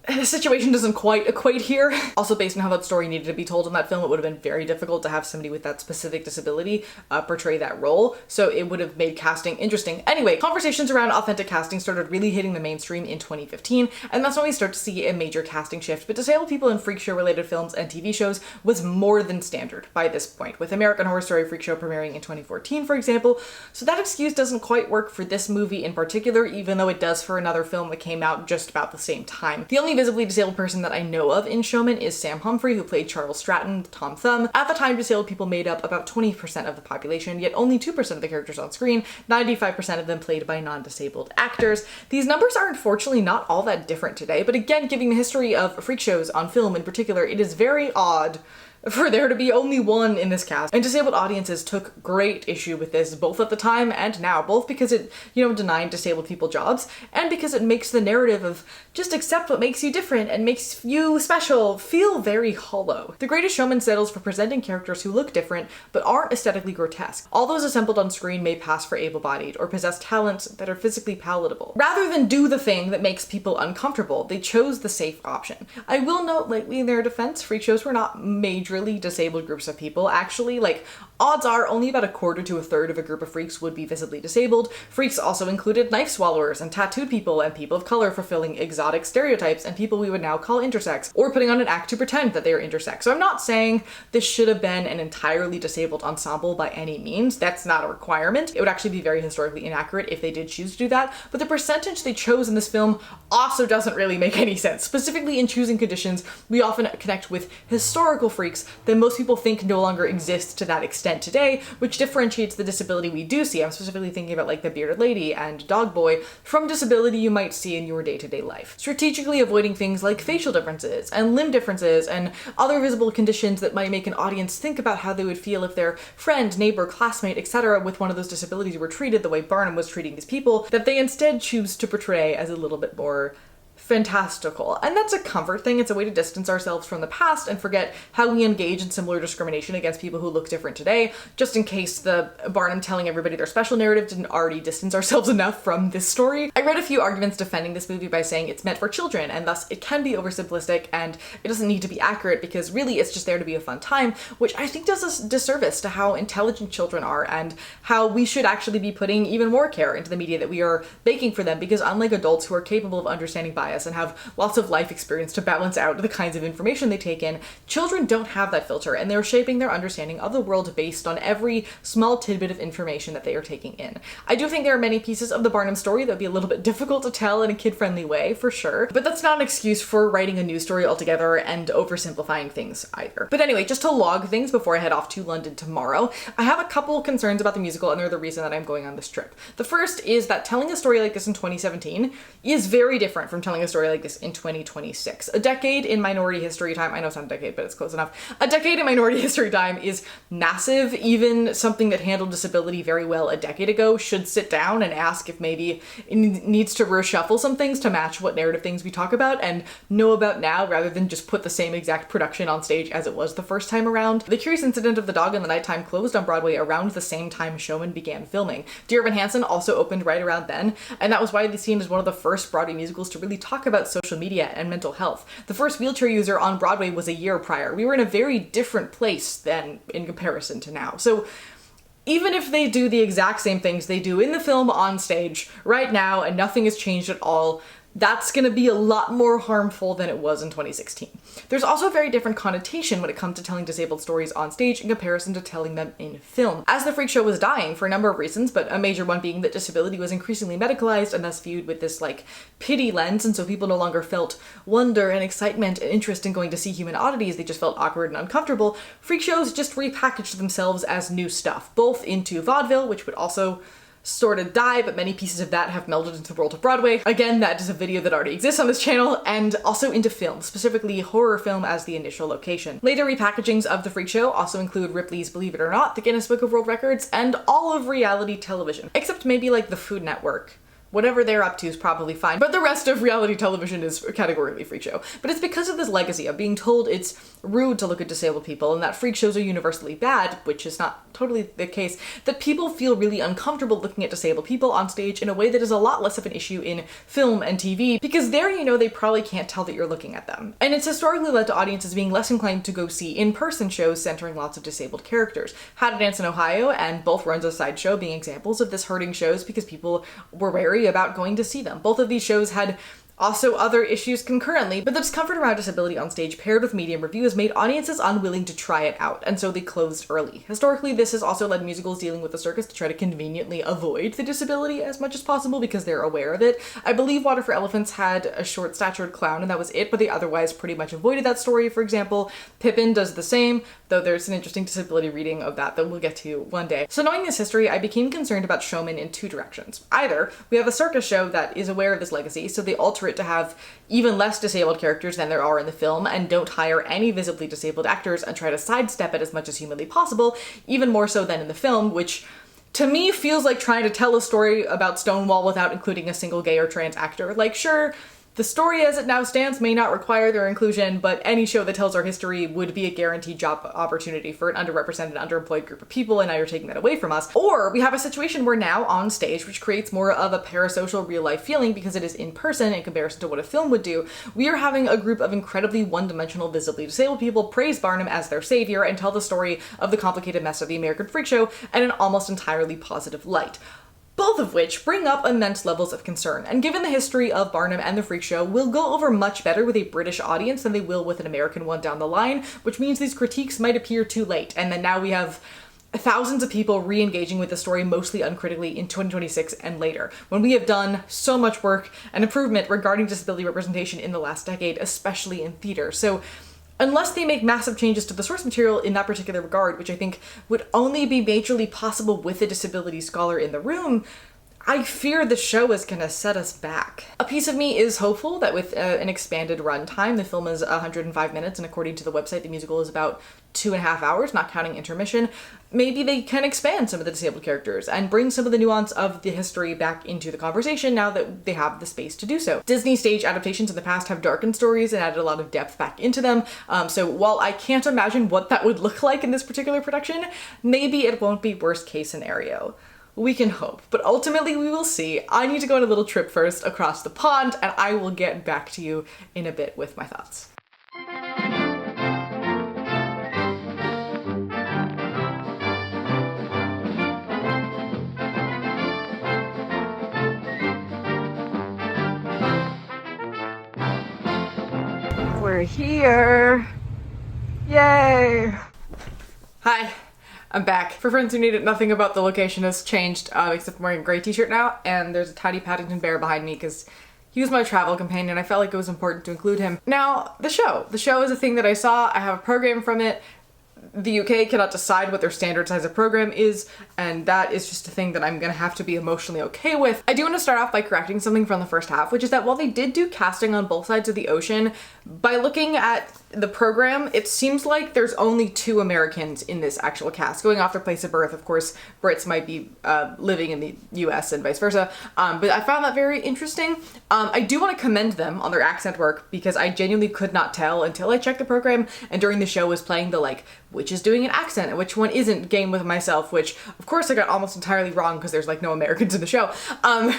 the situation doesn't quite equate here. Also, based on how that story needed to be told in that film, it would have been very difficult to have somebody with that specific disability portray that role, so it would have made casting interesting. Anyway, conversations around authentic casting started really hitting the mainstream in 2015, and that's when we start to see a major casting shift. But disabled people in freak show related films and TV shows was more than standard by this point, with American Horror Story Freak Show premiering in 2014, for example, so that excuse doesn't quite work for this movie in particular, even though it does for another film that came out just about the same time. The only visibly disabled person that I know of in Showman is Sam Humphrey, who played Charles Stratton, Tom Thumb. At the time, disabled people made up about 20% of the population, yet only 2% of the characters on screen, 95% of them played by non-disabled actors. These numbers are unfortunately not all that different today, but again, given the history of freak shows on film in particular, it is very odd for there to be only one in this cast. And disabled audiences took great issue with this, both at the time and now, both because it, denied disabled people jobs, and because it makes the narrative of just accept what makes you different and makes you special feel very hollow. The Greatest Showman settles for presenting characters who look different, but aren't aesthetically grotesque. All those assembled on screen may pass for able-bodied, or possess talents that are physically palatable. Rather than do the thing that makes people uncomfortable, they chose the safe option. I will note, lately in their defense, freak shows were not majorly disabled groups of people. Actually, odds are only about a quarter to a third of a group of freaks would be visibly disabled. Freaks also included knife swallowers and tattooed people and people of color fulfilling exotic stereotypes and people we would now call intersex, or putting on an act to pretend that they are intersex. So I'm not saying this should have been an entirely disabled ensemble by any means. That's not a requirement. It would actually be very historically inaccurate if they did choose to do that, but the percentage they chose in this film also doesn't really make any sense. Specifically in choosing conditions, we often connect with historical freaks that most people think no longer exists to that extent today, which differentiates the disability we do see. I'm specifically thinking about the bearded lady and dog boy from disability you might see in your day-to-day life. Strategically avoiding things like facial differences and limb differences and other visible conditions that might make an audience think about how they would feel if their friend, neighbor, classmate, etc. with one of those disabilities were treated the way Barnum was treating these people, that they instead choose to portray as a little bit more fantastical. And that's a comfort thing. It's a way to distance ourselves from the past and forget how we engage in similar discrimination against people who look different today, just in case the Barnum telling everybody their special narrative didn't already distance ourselves enough from this story. I read a few arguments defending this movie by saying it's meant for children and thus it can be oversimplistic and it doesn't need to be accurate because really it's just there to be a fun time, which I think does us disservice to how intelligent children are and how we should actually be putting even more care into the media that we are making for them, because unlike adults who are capable of understanding bias and have lots of life experience to balance out the kinds of information they take in, children don't have that filter and they're shaping their understanding of the world based on every small tidbit of information that they are taking in. I do think there are many pieces of the Barnum story that would be a little bit difficult to tell in a kid-friendly way, for sure, but that's not an excuse for writing a news story altogether and oversimplifying things either. But anyway, just to log things before I head off to London tomorrow, I have a couple concerns about the musical and they're the reason that I'm going on this trip. The first is that telling a story like this in 2017 is very different from telling a story like this in 2026. A decade in minority history time, I know it's not a decade, but it's close enough. A decade in minority history time is massive. Even something that handled disability very well a decade ago should sit down and ask if maybe it needs to reshuffle some things to match what narrative things we talk about and know about now, rather than just put the same exact production on stage as it was the first time around. The Curious Incident of the Dog in the Nighttime closed on Broadway around the same time Showman began filming. Dear Evan Hansen also opened right around then, and that was widely seen as one of the first Broadway musicals to really talk about social media and mental health. The first wheelchair user on Broadway was a year prior. We were in a very different place then in comparison to now. So even if they do the exact same things they do in the film on stage right now and nothing has changed at all, that's gonna be a lot more harmful than it was in 2016. There's also a very different connotation when it comes to telling disabled stories on stage in comparison to telling them in film. As the freak show was dying for a number of reasons, but a major one being that disability was increasingly medicalized and thus viewed with this like pity lens, and so people no longer felt wonder and excitement and interest in going to see human oddities, they just felt awkward and uncomfortable. Freak shows just repackaged themselves as new stuff, both into vaudeville, which would also sort of die, but many pieces of that have melded into the world of Broadway. Again, that is a video that already exists on this channel, and also into film, specifically horror film as the initial location. Later repackagings of the freak show also include Ripley's Believe It or Not, the Guinness Book of World Records, and all of reality television, except maybe like the Food Network. Whatever they're up to is probably fine, but the rest of reality television is categorically freak show. But it's because of this legacy of being told it's rude to look at disabled people and that freak shows are universally bad, which is not totally the case, that people feel really uncomfortable looking at disabled people on stage in a way that is a lot less of an issue in film and TV, because there you know they probably can't tell that you're looking at them. And it's historically led to audiences being less inclined to go see in-person shows centering lots of disabled characters. How to Dance in Ohio and both runs of Sideshow being examples of this hurting shows because people were wary about going to see them. Both of these shows had also other issues concurrently, but the discomfort around disability on stage paired with medium reviews made audiences unwilling to try it out, and so they closed early. Historically, this has also led musicals dealing with the circus to try to conveniently avoid the disability as much as possible because they're aware of it. I believe Water for Elephants had a short-statured clown and that was it, but they otherwise pretty much avoided that story. For example, Pippin does the same, though there's an interesting disability reading of that we'll get to one day. So knowing this history, I became concerned about showmen in two directions. Either we have a circus show that is aware of this legacy, so they alter it to have even less disabled characters than there are in the film and don't hire any visibly disabled actors and try to sidestep it as much as humanly possible, even more so than in the film, which to me feels like trying to tell a story about Stonewall without including a single gay or trans actor. Like, sure, the story as it now stands may not require their inclusion, but any show that tells our history would be a guaranteed job opportunity for an underrepresented, underemployed group of people, and now you're taking that away from us. Or we have a situation where now on stage, which creates more of a parasocial real-life feeling because it is in person in comparison to what a film would do, we are having a group of incredibly one-dimensional, visibly disabled people praise Barnum as their savior and tell the story of the complicated mess of the American freak show in an almost entirely positive light. Both of which bring up immense levels of concern, and given the history of Barnum and the freak show, will go over much better with a British audience than they will with an American one down the line, which means these critiques might appear too late, and then now we have thousands of people re-engaging with the story mostly uncritically in 2026 and later, when we have done so much work and improvement regarding disability representation in the last decade, especially in theater. So unless they make massive changes to the source material in that particular regard, which I think would only be majorly possible with a disability scholar in the room, I fear the show is gonna set us back. A piece of me is hopeful that with an expanded runtime, the film is 105 minutes, and according to the website, the musical is about 2.5 hours, not counting intermission. Maybe they can expand some of the disabled characters and bring some of the nuance of the history back into the conversation now that they have the space to do so. Disney stage adaptations in the past have darkened stories and added a lot of depth back into them, so while I can't imagine what that would look like in this particular production, maybe it won't be worst case scenario. We can hope, but ultimately we will see. I need to go on a little trip first across the pond, and I will get back to you in a bit with my thoughts. We're here. Yay. Hi. I'm back. For friends who need it, nothing about the location has changed, except I'm wearing a gray t-shirt now, and there's a tiny Paddington bear behind me because he was my travel companion. I felt like it was important to include him. Now, the show. The show is a thing that I saw. I have a program from it. The UK cannot decide what their standard size of program is, and that is just a thing that I'm gonna have to be emotionally okay with. I do want to start off by correcting something from the first half, which is that while they did do casting on both sides of the ocean, by looking at the program, it seems like there's only 2 Americans in this actual cast. Going off their place of birth, of course, Brits might be living in the US and vice versa, but I found that very interesting. I do want to commend them on their accent work because I genuinely could not tell until I checked the program and during the show was playing the like, which is doing an accent and which one isn't game with myself, which of course I got almost entirely wrong because there's like no Americans in the show,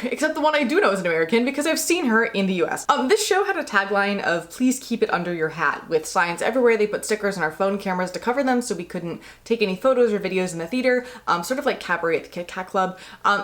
except the one I do know is an American because I've seen her in the US. This show had a tagline of "Please keep it under your hat" with with signs everywhere. They put stickers on our phone cameras to cover them so we couldn't take any photos or videos in the theater, sort of like Cabaret at the Kit Kat Club.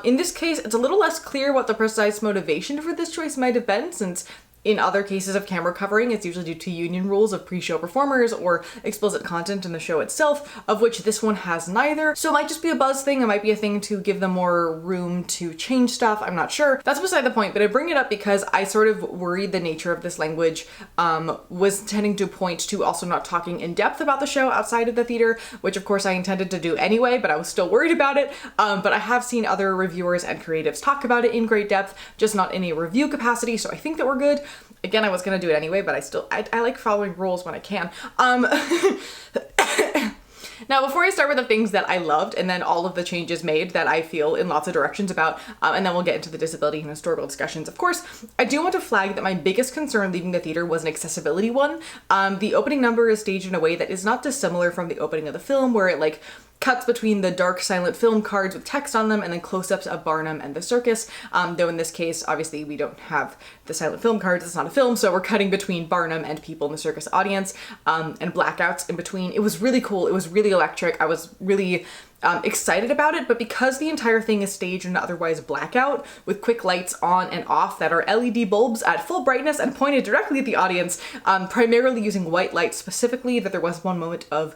In this case, it's a little less clear what the precise motivation for this choice might have been, since in other cases of camera covering, it's usually due to union rules of pre-show performers or explicit content in the show itself, of which this one has neither. So it might just be a buzz thing, it might be a thing to give them more room to change stuff, I'm not sure. That's beside the point, but I bring it up because I sort of worried the nature of this language was tending to point to also not talking in depth about the show outside of the theater, which of course I intended to do anyway, but I was still worried about it. But I have seen other reviewers and creatives talk about it in great depth, just not in a review capacity, so I think that we're good. Again, I was gonna do it anyway, but I like following rules when I can. Now, before I start with the things that I loved and then all of the changes made that I feel in lots of directions about, and then we'll get into the disability and historical discussions, of course, I do want to flag that my biggest concern leaving the theater was an accessibility one. The opening number is staged in a way that is not dissimilar from the opening of the film, where it like cuts between the dark silent film cards with text on them and then close-ups of Barnum and the circus, though in this case obviously we don't have the silent film cards, it's not a film, so we're cutting between Barnum and people in the circus audience, and blackouts in between. It was really cool, it was really electric, I was really excited about it, but because the entire thing is staged in an otherwise blackout with quick lights on and off that are LED bulbs at full brightness and pointed directly at the audience, primarily using white light specifically, that there was one moment of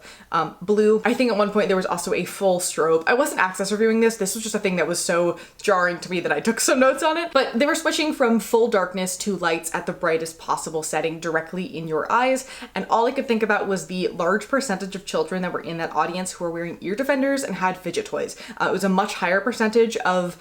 blue. I think at one point there was also a full strobe. I wasn't access reviewing this was just a thing that was so jarring to me that I took some notes on it, but they were switching from full darkness to lights at the brightest possible setting directly in your eyes, and all I could think about was the large percentage of children that were in that audience who were wearing ear defenders and had fidget toys. It was a much higher percentage of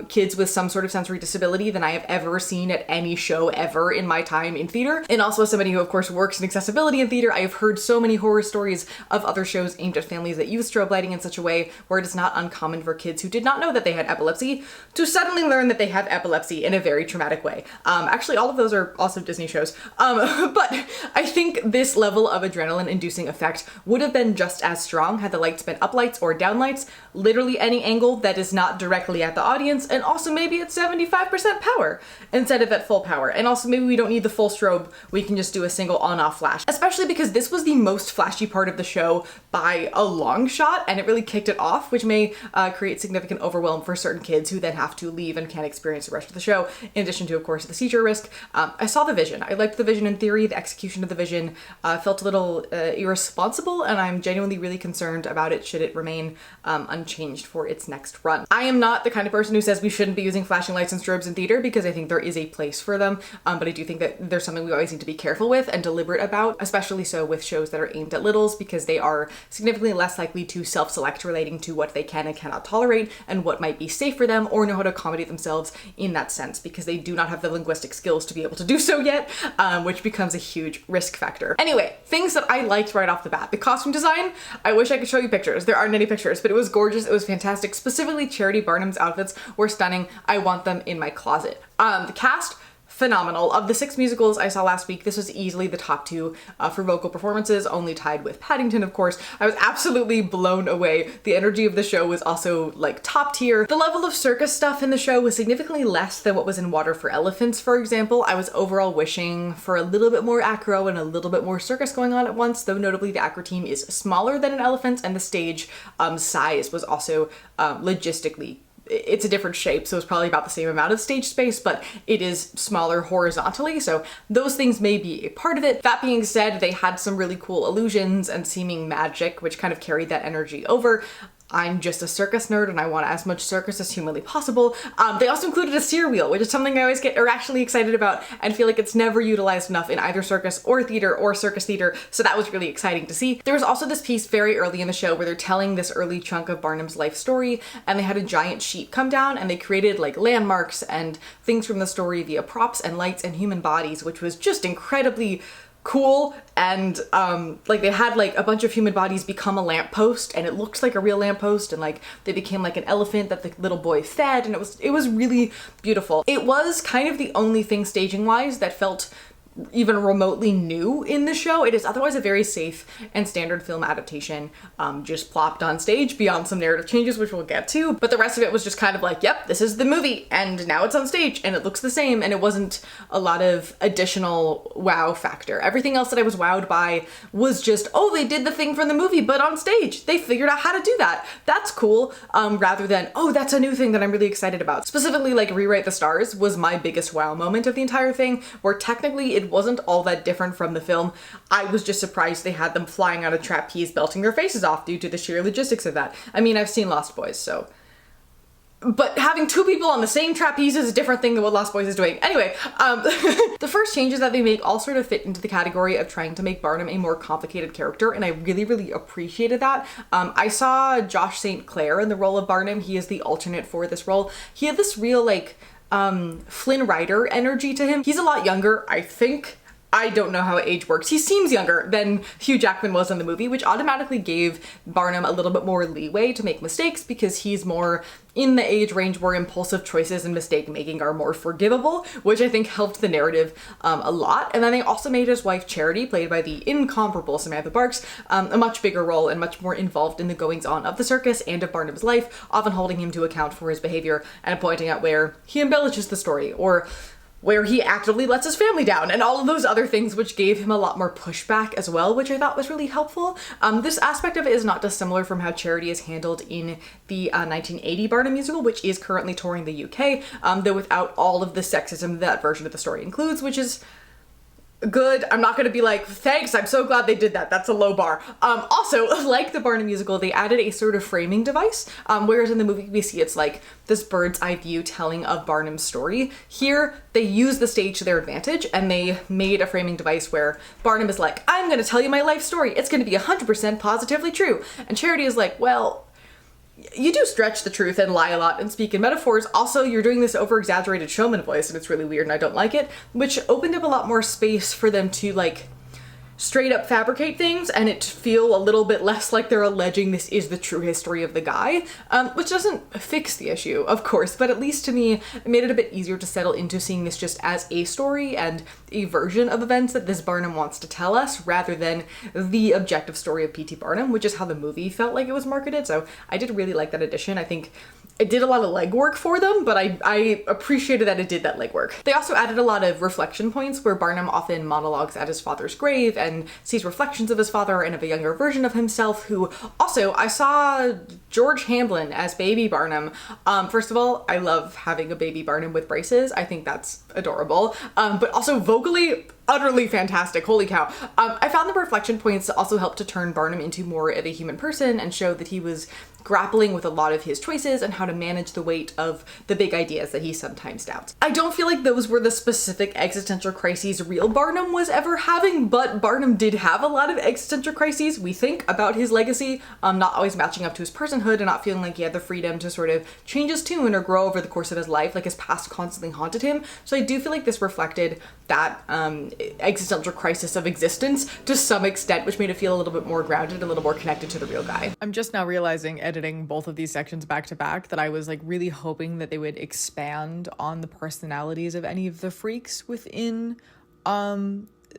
kids with some sort of sensory disability than I have ever seen at any show ever in my time in theater. And also as somebody who of course works in accessibility in theater, I have heard so many horror stories of other shows aimed at families that use strobe lighting in such a way where it is not uncommon for kids who did not know that they had epilepsy to suddenly learn that they have epilepsy in a very traumatic way. Actually, all of those are also Disney shows. But I think this level of adrenaline inducing effect would have been just as strong had the lights been up lights or down lights, literally any angle that is not directly at the audience, and also maybe at 75% power instead of at full power. And also maybe we don't need the full strobe, we can just do a single on-off flash, especially because this was the most flashy part of the show by a long shot, and it really kicked it off, which may create significant overwhelm for certain kids who then have to leave and can't experience the rest of the show, in addition to of course the seizure risk. I saw the vision, I liked the vision in theory, the execution of the vision felt a little irresponsible, and I'm genuinely really concerned about it should it remain unchanged for its next run. I am not the kind of person who says we shouldn't be using flashing lights and strobes in theater, because I think there is a place for them, but I do think that there's something we always need to be careful with and deliberate about, especially so with shows that are aimed at littles, because they are significantly less likely to self-select relating to what they can and cannot tolerate and what might be safe for them, or know how to accommodate themselves in that sense, because they do not have the linguistic skills to be able to do so yet, which becomes a huge risk factor. Anyway, things that I liked right off the bat. The costume design, I wish I could show you pictures. There aren't any pictures, but it was gorgeous, it was fantastic. Specifically Charity Barnum's outfits were stunning. I want them in my closet. The cast, phenomenal. Of the 6 musicals I saw last week, this was easily the top 2 for vocal performances, only tied with Paddington, of course. I was absolutely blown away. The energy of the show was also like top tier. The level of circus stuff in the show was significantly less than what was in Water for Elephants, for example. I was overall wishing for a little bit more acro and a little bit more circus going on at once, though notably the acro team is smaller than an elephant's, and the stage size was also logistically, it's a different shape, so it's probably about the same amount of stage space, but it is smaller horizontally, so those things may be a part of it. That being said, they had some really cool illusions and seeming magic, which kind of carried that energy over. I'm just a circus nerd and I want as much circus as humanly possible. They also included a steer wheel, which is something I always get irrationally excited about and feel like it's never utilized enough in either circus or theater or circus theater, so that was really exciting to see. There was also this piece very early in the show where they're telling this early chunk of Barnum's life story, and they had a giant sheet come down and they created like landmarks and things from the story via props and lights and human bodies, which was just incredibly cool. And like they had like a bunch of human bodies become a lamppost, and it looks like a real lamppost, and like they became like an elephant that the little boy fed, and it was really beautiful. It was kind of the only thing staging wise that felt even remotely new in the show. It is otherwise a very safe and standard film adaptation, just plopped on stage beyond some narrative changes, which we'll get to. But the rest of it was just kind of like, yep, this is the movie, and now it's on stage, and it looks the same, and it wasn't a lot of additional wow factor. Everything else that I was wowed by was just, oh, they did the thing from the movie, but on stage. They figured out how to do that. That's cool, rather than, oh, that's a new thing that I'm really excited about. Specifically, like, Rewrite the Stars was my biggest wow moment of the entire thing, where technically it wasn't all that different from the film. I was just surprised they had them flying out of trapeze belting their faces off due to the sheer logistics of that. I mean, I've seen Lost Boys, so... But having two people on the same trapeze is a different thing than what Lost Boys is doing. Anyway, the first changes that they make all sort of fit into the category of trying to make Barnum a more complicated character, and I really, really appreciated that. I saw Josh St. Clair in the role of Barnum. He is the alternate for this role. He had this real, like, Flynn Rider energy to him. He's a lot younger, I think. I don't know how age works. He seems younger than Hugh Jackman was in the movie, which automatically gave Barnum a little bit more leeway to make mistakes because he's more in the age range where impulsive choices and mistake making are more forgivable, which I think helped the narrative a lot. And then they also made his wife Charity, played by the incomparable Samantha Barks, a much bigger role and much more involved in the goings on of the circus and of Barnum's life, often holding him to account for his behavior and pointing out where he embellishes the story or where he actively lets his family down, and all of those other things, which gave him a lot more pushback as well, which I thought was really helpful. This aspect of it is not dissimilar from how Charity is handled in the 1980 Barnum musical, which is currently touring the UK, though without all of the sexism that version of the story includes, which is good. I'm not gonna be like, thanks, I'm so glad they did that. That's a low bar. Also, like the Barnum musical, they added a sort of framing device, whereas in the movie we see it's like this bird's eye view telling of Barnum's story. Here, they use the stage to their advantage, and they made a framing device where Barnum is like, I'm gonna tell you my life story. It's gonna be 100% positively true. And Charity is like, well, you do stretch the truth and lie a lot and speak in metaphors. Also, you're doing this over-exaggerated showman voice and it's really weird and I don't like it, which opened up a lot more space for them to, like, straight up fabricate things and it feel a little bit less like they're alleging this is the true history of the guy, which doesn't fix the issue, of course, but at least to me, it made it a bit easier to settle into seeing this just as a story and a version of events that this Barnum wants to tell us, rather than the objective story of P.T. Barnum, which is how the movie felt like it was marketed. So I did really like that addition. I think it did a lot of legwork for them, but I appreciated that it did that legwork. They also added a lot of reflection points where Barnum often monologues at his father's grave and sees reflections of his father and of a younger version of himself, who also, I saw George Hamblin as Baby Barnum. First of all, I love having a Baby Barnum with braces. I think that's adorable. But also vocally, utterly fantastic. Holy cow. I found the reflection points also helped to turn Barnum into more of a human person and show that he was grappling with a lot of his choices and how to manage the weight of the big ideas that he sometimes doubts. I don't feel like those were the specific existential crises real Barnum was ever having, but Barnum did have a lot of existential crises, we think, about his legacy, not always matching up to his personhood and not feeling like he had the freedom to sort of change his tune or grow over the course of his life, like his past constantly haunted him. So I do feel like this reflected that existential crisis of existence to some extent, which made it feel a little bit more grounded, a little more connected to the real guy. I'm just now realizing, editing both of these sections back to back, that I was like really hoping that they would expand on the personalities of any of the freaks within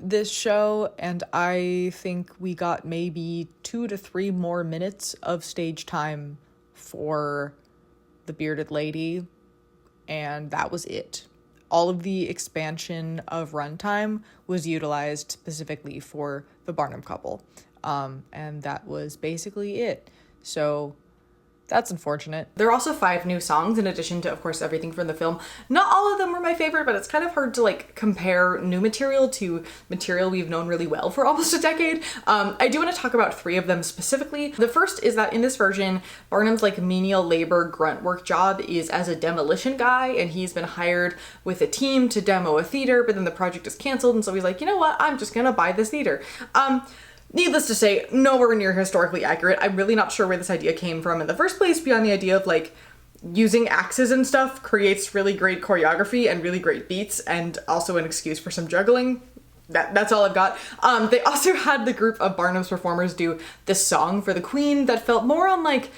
this show, and I think we got maybe 2 to 3 more minutes of stage time for the bearded lady, and that was it. All of the expansion of runtime was utilized specifically for the Barnum couple, and that was basically it. So that's unfortunate. There are also 5 new songs in addition to, of course, everything from the film. Not all of them were my favorite, but it's kind of hard to like compare new material to material we've known really well for almost a decade. I do want to talk about 3 of them specifically. The first is that in this version, Barnum's like menial labor grunt work job is as a demolition guy, and he's been hired with a team to demo a theater, but then the project is canceled, and so he's like, you know what, I'm just gonna buy this theater. Needless to say, nowhere near historically accurate. I'm really not sure where this idea came from in the first place, beyond the idea of like using axes and stuff creates really great choreography and really great beats, and also an excuse for some juggling. That's all I've got. They also had the group of Barnum's performers do this song for the Queen that felt more on like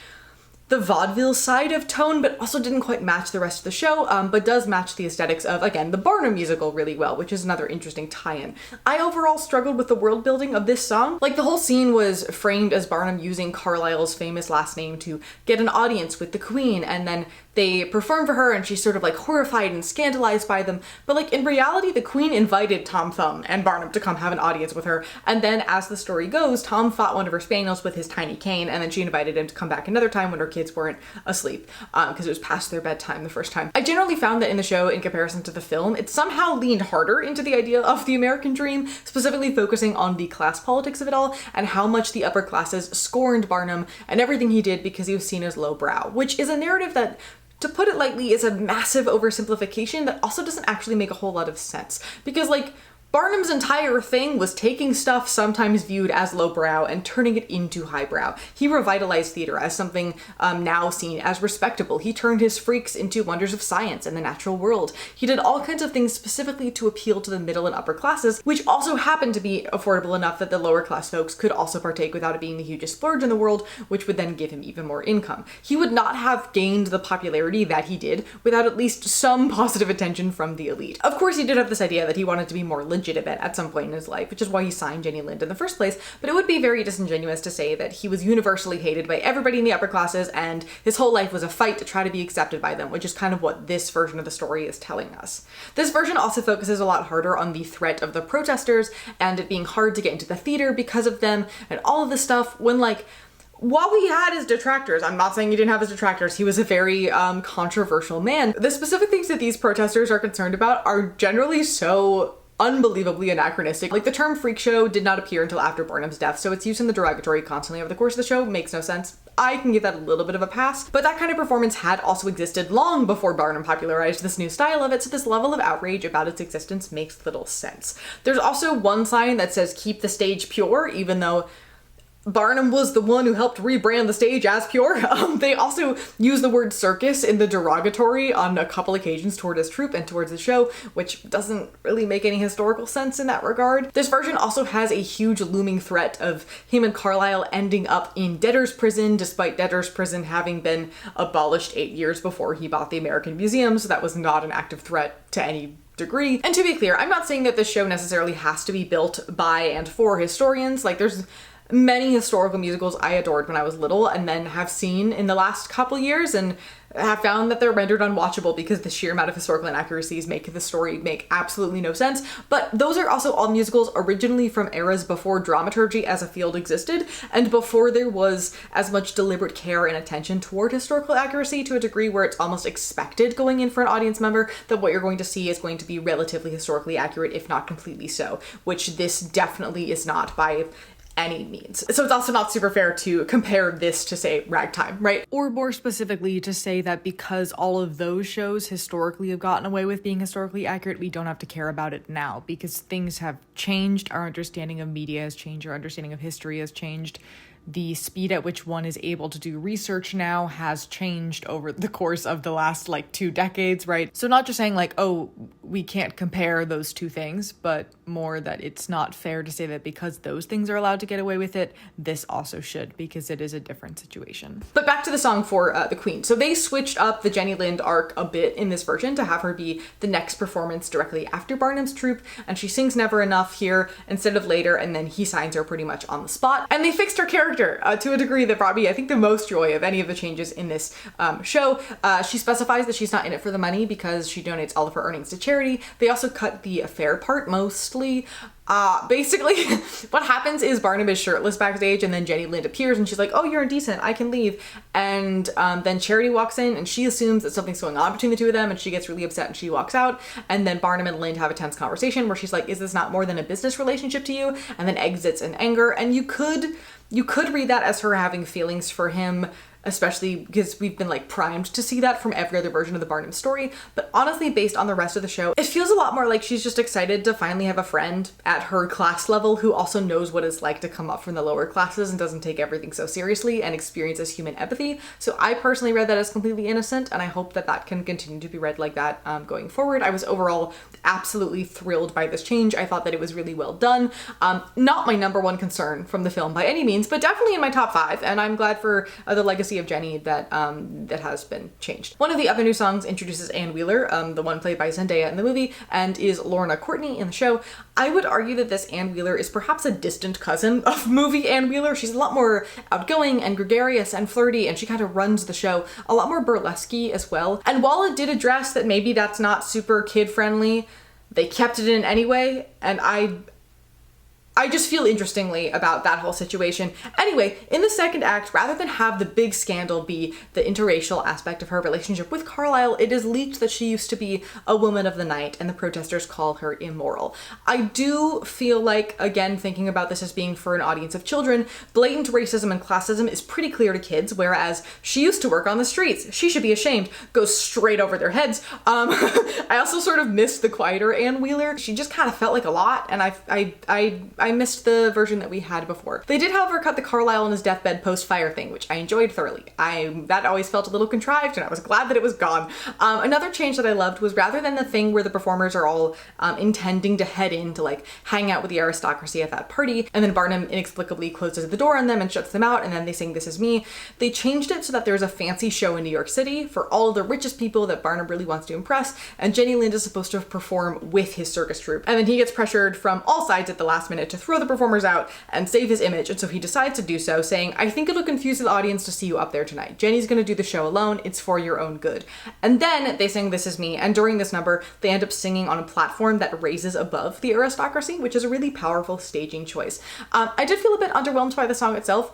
the vaudeville side of tone, but also didn't quite match the rest of the show, but does match the aesthetics of, again, the Barnum musical really well, which is another interesting tie-in. I overall struggled with the world building of this song. Like, the whole scene was framed as Barnum using Carlisle's famous last name to get an audience with the Queen, and then they perform for her and she's sort of like horrified and scandalized by them. But like in reality, the Queen invited Tom Thumb and Barnum to come have an audience with her. And then as the story goes, Tom fought one of her spaniels with his tiny cane, and then she invited him to come back another time when her kids weren't asleep, because it was past their bedtime the first time. I generally found that in the show, in comparison to the film, it somehow leaned harder into the idea of the American dream, specifically focusing on the class politics of it all and how much the upper classes scorned Barnum and everything he did because he was seen as lowbrow, which is a narrative that, to put it lightly, is a massive oversimplification that also doesn't actually make a whole lot of sense. Because, like, Barnum's entire thing was taking stuff sometimes viewed as lowbrow and turning it into highbrow. He revitalized theater as something now seen as respectable. He turned his freaks into wonders of science and the natural world. He did all kinds of things specifically to appeal to the middle and upper classes, which also happened to be affordable enough that the lower class folks could also partake without it being the hugest splurge in the world, which would then give him even more income. He would not have gained the popularity that he did without at least some positive attention from the elite. Of course, he did have this idea that he wanted to be more legitimate at some point in his life, which is why he signed Jenny Lind in the first place, but it would be very disingenuous to say that he was universally hated by everybody in the upper classes and his whole life was a fight to try to be accepted by them, which is kind of what this version of the story is telling us. This version also focuses a lot harder on the threat of the protesters and it being hard to get into the theater because of them and all of this stuff, when, like, while he had his detractors, I'm not saying he didn't have his detractors, he was a very controversial man. The specific things that these protesters are concerned about are generally so unbelievably anachronistic. Like, the term freak show did not appear until after Barnum's death, so its use in the derogatory constantly over the course of the show makes no sense. I can give that a little bit of a pass, but that kind of performance had also existed long before Barnum popularized this new style of it, so this level of outrage about its existence makes little sense. There's also one sign that says "keep the stage pure," even though Barnum was the one who helped rebrand the stage as pure. They also use the word circus in the derogatory on a couple occasions toward his troupe and towards the show, which doesn't really make any historical sense in that regard. This version also has a huge looming threat of him and Carlisle ending up in debtor's prison, despite debtor's prison having been abolished 8 years before he bought the American Museum, so that was not an active threat to any degree. And to be clear, I'm not saying that this show necessarily has to be built by and for historians. Like, there's many historical musicals I adored when I was little and then have seen in the last couple years and have found that they're rendered unwatchable because the sheer amount of historical inaccuracies make the story make absolutely no sense. But those are also all musicals originally from eras before dramaturgy as a field existed and before there was as much deliberate care and attention toward historical accuracy to a degree where it's almost expected going in for an audience member that what you're going to see is going to be relatively historically accurate, if not completely so, which this definitely is not by any means. So it's also not super fair to compare this to, say, Ragtime, right? Or more specifically to say that because all of those shows historically have gotten away with being historically accurate, we don't have to care about it now because things have changed. Our understanding of media has changed. Our understanding of history has changed. The speed at which one is able to do research now has changed over the course of the last 2 decades, right? So not just saying oh, we can't compare those two things, but more that it's not fair to say that because those things are allowed to get away with it, this also should, because it is a different situation. But back to the song for the Queen. So they switched up the Jenny Lind arc a bit in this version to have her be the next performance directly after Barnum's troupe, and she sings Never Enough here instead of later, and then he signs her pretty much on the spot. And they fixed her character to a degree that brought me, I think, the most joy of any of the changes in this show. She specifies that she's not in it for the money because she donates all of her earnings to charity. They also cut the affair part mostly. Basically, what happens is Barnum is shirtless backstage and then Jenny Lind appears and she's like, "Oh, you're indecent, I can leave." And then Charity walks in and she assumes that something's going on between the two of them and she gets really upset and she walks out. And then Barnum and Lind have a tense conversation where she's like, "Is this not more than a business relationship to you?" And then exits in anger. And you could read that as her having feelings for him, especially because we've been primed to see that from every other version of the Barnum story. But honestly, based on the rest of the show, it feels a lot more like she's just excited to finally have a friend at her class level who also knows what it's like to come up from the lower classes and doesn't take everything so seriously and experiences human empathy. So I personally read that as completely innocent, and I hope that that can continue to be read like that going forward. I was overall absolutely thrilled by this change. I thought that it was really well done. Not my number one concern from the film by any means, means, but definitely in my top 5, and I'm glad for the legacy of Jenny that that has been changed. One of the other new songs introduces Ann Wheeler, the one played by Zendaya in the movie, and is Lorna Courtney in the show. I would argue that this Ann Wheeler is perhaps a distant cousin of movie Ann Wheeler. She's a lot more outgoing and gregarious and flirty, and she kind of runs the show, a lot more burlesque as well. And while it did address that maybe that's not super kid-friendly, they kept it in anyway, and I just feel interestingly about that whole situation. Anyway, in the second act, rather than have the big scandal be the interracial aspect of her relationship with Carlisle, it is leaked that she used to be a woman of the night and the protesters call her immoral. I do feel like, again, thinking about this as being for an audience of children, blatant racism and classism is pretty clear to kids, whereas she used to work on the streets. She should be ashamed. Goes straight over their heads. I also sort of missed the quieter Ann Wheeler. She just kind of felt like a lot, and I missed the version that we had before. They did, however, cut the Carlisle on his deathbed post-fire thing, which I enjoyed thoroughly. That always felt a little contrived, and I was glad that it was gone. Another change that I loved was rather than the thing where the performers are all intending to head in to like hang out with the aristocracy at that party, and then Barnum inexplicably closes the door on them and shuts them out, and then they sing "This Is Me." They changed it so that there's a fancy show in New York City for all of the richest people that Barnum really wants to impress, and Jenny Lind is supposed to perform with his circus troupe. And then he gets pressured from all sides at the last minute to throw the performers out and save his image, and so he decides to do so, saying, "I think it'll confuse the audience to see you up there tonight. Jenny's gonna do the show alone. It's for your own good." And then they sing "This Is Me," and during this number, they end up singing on a platform that raises above the aristocracy, which is a really powerful staging choice. I did feel a bit underwhelmed by the song itself.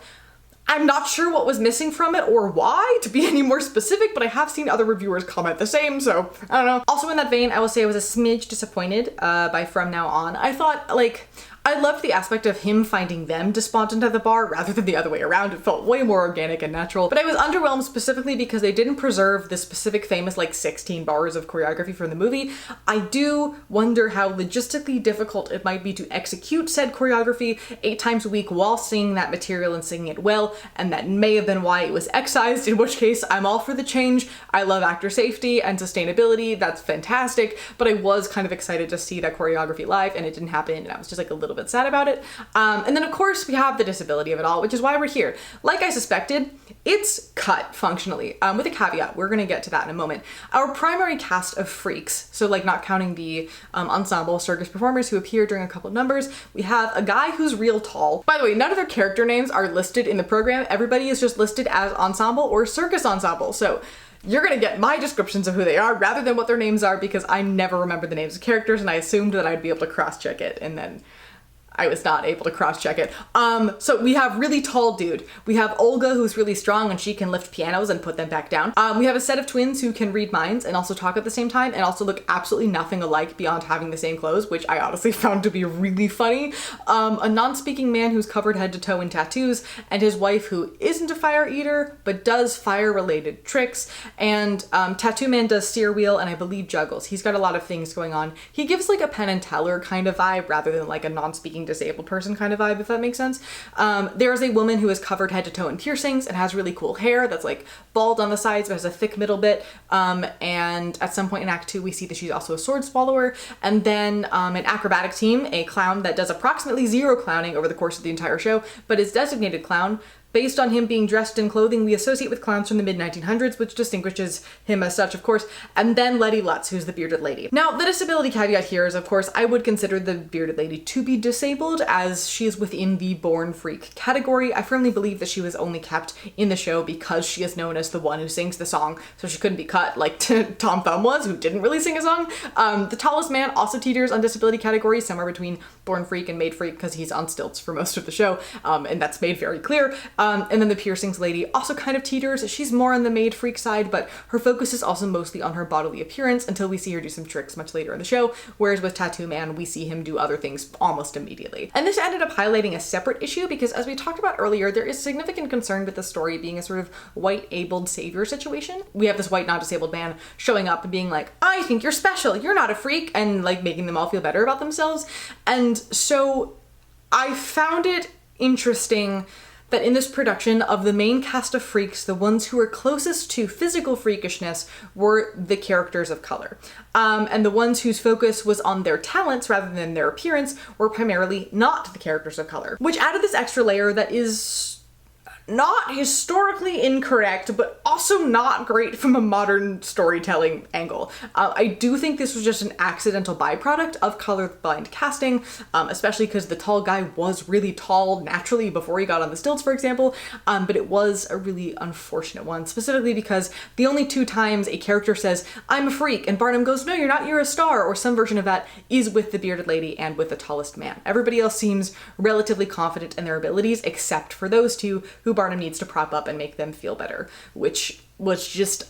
I'm not sure what was missing from it or why, to be any more specific, but I have seen other reviewers comment the same, so I don't know. Also in that vein, I will say I was a smidge disappointed by From Now On. I thought, like, I loved the aspect of him finding them despondent at the bar rather than the other way around. It felt way more organic and natural. But I was underwhelmed specifically because they didn't preserve the specific famous like 16 bars of choreography from the movie. I do wonder how logistically difficult it might be to execute said choreography 8 times a week while singing that material and singing it well, and that may have been why it was excised, in which case I'm all for the change. I love actor safety and sustainability. That's fantastic. But I was kind of excited to see that choreography live, and it didn't happen, and I was just like a little bit sad about it. And then of course we have the disability of it all, which is why we're here. Like I suspected, it's cut functionally, with a caveat. We're gonna get to that in a moment. Our primary cast of freaks, so like not counting the ensemble circus performers who appear during a couple of numbers, we have a guy who's real tall. By the way, none of their character names are listed in the program. Everybody is just listed as ensemble or circus ensemble. So you're gonna get my descriptions of who they are rather than what their names are, because I never remember the names of characters, and I assumed that I'd be able to cross-check it, and then I was not able to cross-check it. So we have really tall dude. We have Olga, who's really strong and she can lift pianos and put them back down. We have a set of twins who can read minds and also talk at the same time and also look absolutely nothing alike beyond having the same clothes, which I honestly found to be really funny. A non-speaking man who's covered head to toe in tattoos, and his wife who isn't a fire eater but does fire-related tricks. And Tattoo Man does steer wheel and I believe juggles. He's got a lot of things going on. He gives like a Penn and Teller kind of vibe rather than like a non-speaking disabled person kind of vibe, if that makes sense. There is a woman who is covered head to toe in piercings and has really cool hair that's like bald on the sides but has a thick middle bit. And at some point in Act 2 we see that she's also a sword swallower. And then an acrobatic team, a clown that does approximately 0 clowning over the course of the entire show, but is designated clown based on him being dressed in clothing we associate with clowns from the mid-1900s, which distinguishes him as such, of course. And then Letty Lutz, who's the bearded lady. Now, the disability caveat here is, of course, I would consider the bearded lady to be disabled, as she is within the born freak category. I firmly believe that she was only kept in the show because she is known as the one who sings the song, so she couldn't be cut like Tom Thumb was, who didn't really sing a song. The tallest man also teeters on disability category, somewhere between born freak and made freak, because he's on stilts for most of the show, and that's made very clear. And then the piercings lady also kind of teeters. She's more on the made freak side, but her focus is also mostly on her bodily appearance until we see her do some tricks much later in the show, whereas with Tattoo Man, we see him do other things almost immediately. And this ended up highlighting a separate issue because, as we talked about earlier, there is significant concern with the story being a sort of white-abled savior situation. We have this white non-disabled man showing up and being like, I think you're special, you're not a freak, and like making them all feel better about themselves. And so I found it interesting that in this production, of the main cast of freaks, the ones who were closest to physical freakishness were the characters of color. And the ones whose focus was on their talents rather than their appearance were primarily not the characters of color, which added this extra layer that is not historically incorrect, but also not great from a modern storytelling angle. I do think this was just an accidental byproduct of colorblind casting, especially because the tall guy was really tall naturally before he got on the stilts, for example, but it was a really unfortunate one, specifically because the only 2 times a character says, "I'm a freak," and Barnum goes, "No, you're not, you're a star," or some version of that, is with the bearded lady and with the tallest man. Everybody else seems relatively confident in their abilities, except for those 2 who Barnum needs to prop up and make them feel better, which was just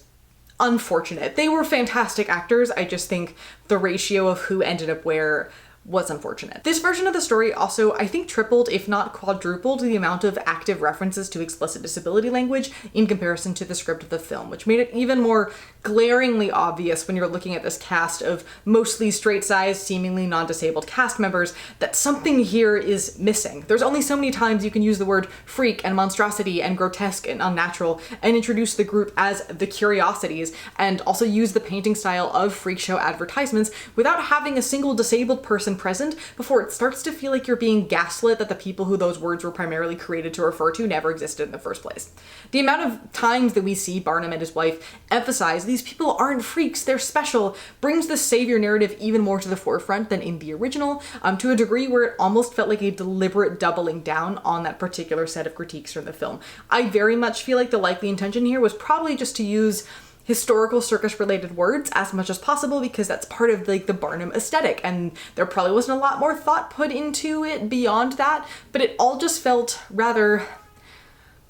unfortunate. They were fantastic actors. I just think the ratio of who ended up where was unfortunate. This version of the story also, I think, tripled, if not quadrupled, the amount of active references to explicit disability language in comparison to the script of the film, which made it even more glaringly obvious when you're looking at this cast of mostly straight-sized, seemingly non-disabled cast members that something here is missing. There's only so many times you can use the word freak and monstrosity and grotesque and unnatural and introduce the group as the Curiosities and also use the painting style of freak show advertisements without having a single disabled person present before it starts to feel like you're being gaslit that the people who those words were primarily created to refer to never existed in the first place. The amount of times that we see Barnum and his wife emphasize these people aren't freaks, they're special, brings the savior narrative even more to the forefront than in the original, to a degree where it almost felt like a deliberate doubling down on that particular set of critiques from the film. I very much feel like the likely intention here was probably just to use historical circus related words as much as possible because that's part of like the Barnum aesthetic, and there probably wasn't a lot more thought put into it beyond that, but it all just felt rather,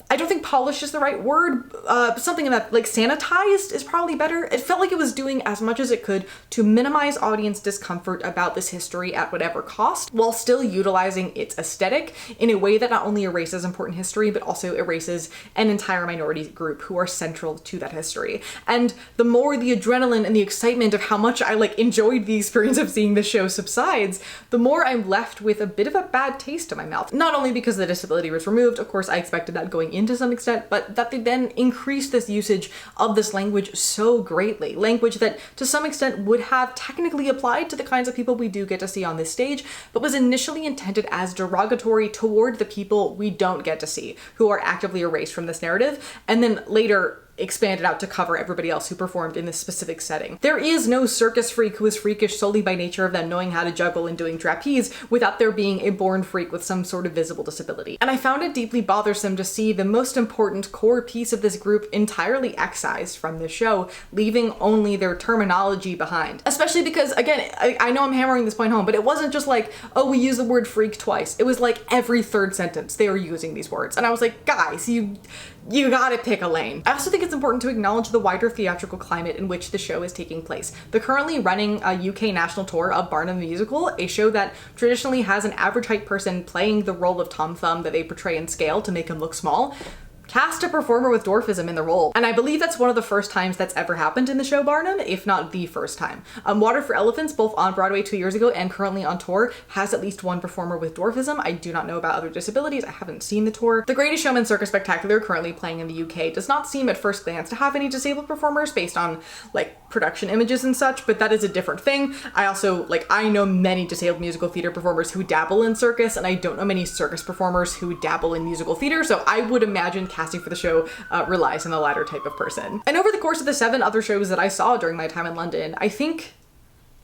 I don't think polished is the right word, something that like sanitized is probably better. It felt like it was doing as much as it could to minimize audience discomfort about this history at whatever cost, while still utilizing its aesthetic in a way that not only erases important history, but also erases an entire minority group who are central to that history. And the more the adrenaline and the excitement of how much I like enjoyed the experience of seeing the show subsides, the more I'm left with a bit of a bad taste in my mouth. Not only because the disability was removed, of course I expected that going in to some extent, but that they then increased this usage of this language so greatly. Language that to some extent would have technically applied to the kinds of people we do get to see on this stage, but was initially intended as derogatory toward the people we don't get to see, who are actively erased from this narrative, and then later expanded out to cover everybody else who performed in this specific setting. There is no circus freak who is freakish solely by nature of them knowing how to juggle and doing trapeze without there being a born freak with some sort of visible disability. And I found it deeply bothersome to see the most important core piece of this group entirely excised from the show, leaving only their terminology behind. Especially because, again, I know I'm hammering this point home, but it wasn't just like, oh, we use the word freak twice. It was like every third sentence they were using these words. And I was like, guys, you gotta pick a lane. I also think it's important to acknowledge the wider theatrical climate in which the show is taking place. They're currently running a UK national tour of Barnum the Musical, a show that traditionally has an average height person playing the role of Tom Thumb that they portray in scale to make him look small. Cast a performer with dwarfism in the role. And I believe that's one of the first times that's ever happened in the show Barnum, if not the first time. Water for Elephants, both on Broadway 2 years ago and currently on tour, has at least one performer with dwarfism. I do not know about other disabilities. I haven't seen the tour. The Greatest Showman Circus Spectacular, currently playing in the UK, does not seem at first glance to have any disabled performers based on like production images and such, but that is a different thing. I also, I know many disabled musical theater performers who dabble in circus, and I don't know many circus performers who dabble in musical theater, so I would imagine casting for the show relies on the latter type of person. And over the course of the 7 other shows that I saw during my time in London, I think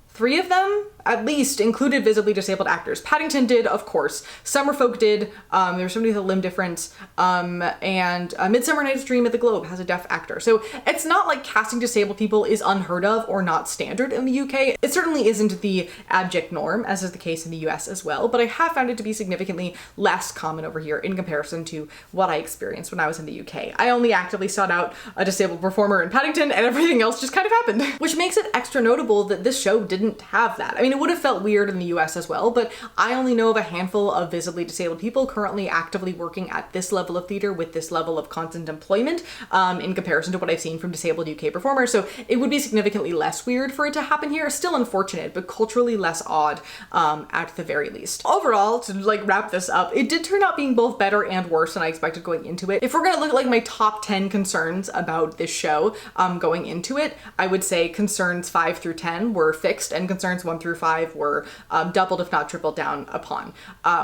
3 of them at least included visibly disabled actors. Paddington did, of course. Summerfolk did. There was somebody with a limb difference. And Midsummer Night's Dream at the Globe has a deaf actor. So it's not like casting disabled people is unheard of or not standard in the UK. It certainly isn't the abject norm, as is the case in the US as well, but I have found it to be significantly less common over here in comparison to what I experienced when I was in the UK. I only actively sought out a disabled performer in Paddington, and everything else just kind of happened. Which makes it extra notable that this show didn't didn't have that. I mean, it would have felt weird in the US as well, but I only know of a handful of visibly disabled people currently actively working at this level of theater with this level of constant employment in comparison to what I've seen from disabled UK performers. So it would be significantly less weird for it to happen here. Still unfortunate, but culturally less odd at the very least. Overall, to like wrap this up, it did turn out being both better and worse than I expected going into it. If we're gonna look at like my top 10 concerns about this show going into it, I would say concerns 5 through 10 were fixed and concerns 1 through 5 were doubled if not tripled down upon,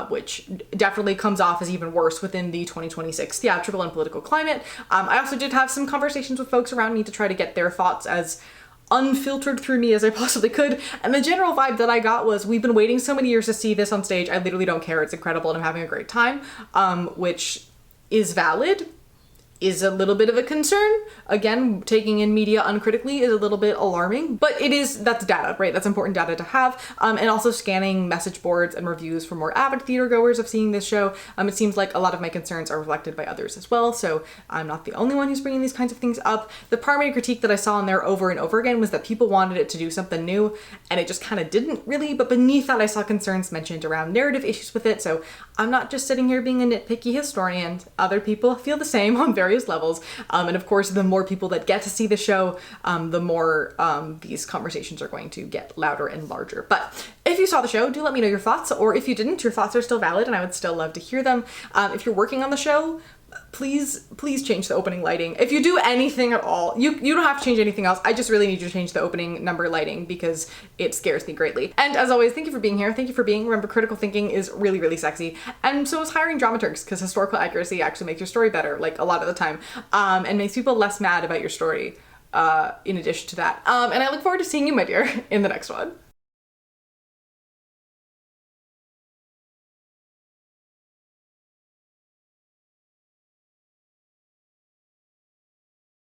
which definitely comes off as even worse within the 2026 theatrical and political climate. I also did have some conversations with folks around me to try to get their thoughts as unfiltered through me as I possibly could, and the general vibe that I got was, we've been waiting so many years to see this on stage, I literally don't care, it's incredible and I'm having a great time, which is valid, is a little bit of a concern. Again, taking in media uncritically is a little bit alarming, but that's data, right? That's important data to have. And also scanning message boards and reviews for more avid theater goers of seeing this show. It seems like a lot of my concerns are reflected by others as well, so I'm not the only one who's bringing these kinds of things up. The primary critique that I saw in there over and over again was that people wanted it to do something new, and it just kind of didn't really, but beneath that I saw concerns mentioned around narrative issues with it, so I'm not just sitting here being a nitpicky historian. Other people feel the same on various levels, and of course the more people that get to see the show, the more these conversations are going to get louder and larger. But if you saw the show, do let me know your thoughts, or if you didn't, your thoughts are still valid and I would still love to hear them. If you're working on the show, please change the opening lighting. If you do anything at all, you don't have to change anything else. I just really need you to change the opening number lighting because it scares me greatly. And as always, thank you for being here. Thank you for being. Remember, critical thinking is really, really sexy. And so is hiring dramaturgs, because historical accuracy actually makes your story better, like a lot of the time, and makes people less mad about your story in addition to that. And I look forward to seeing you, my dear, in the next one.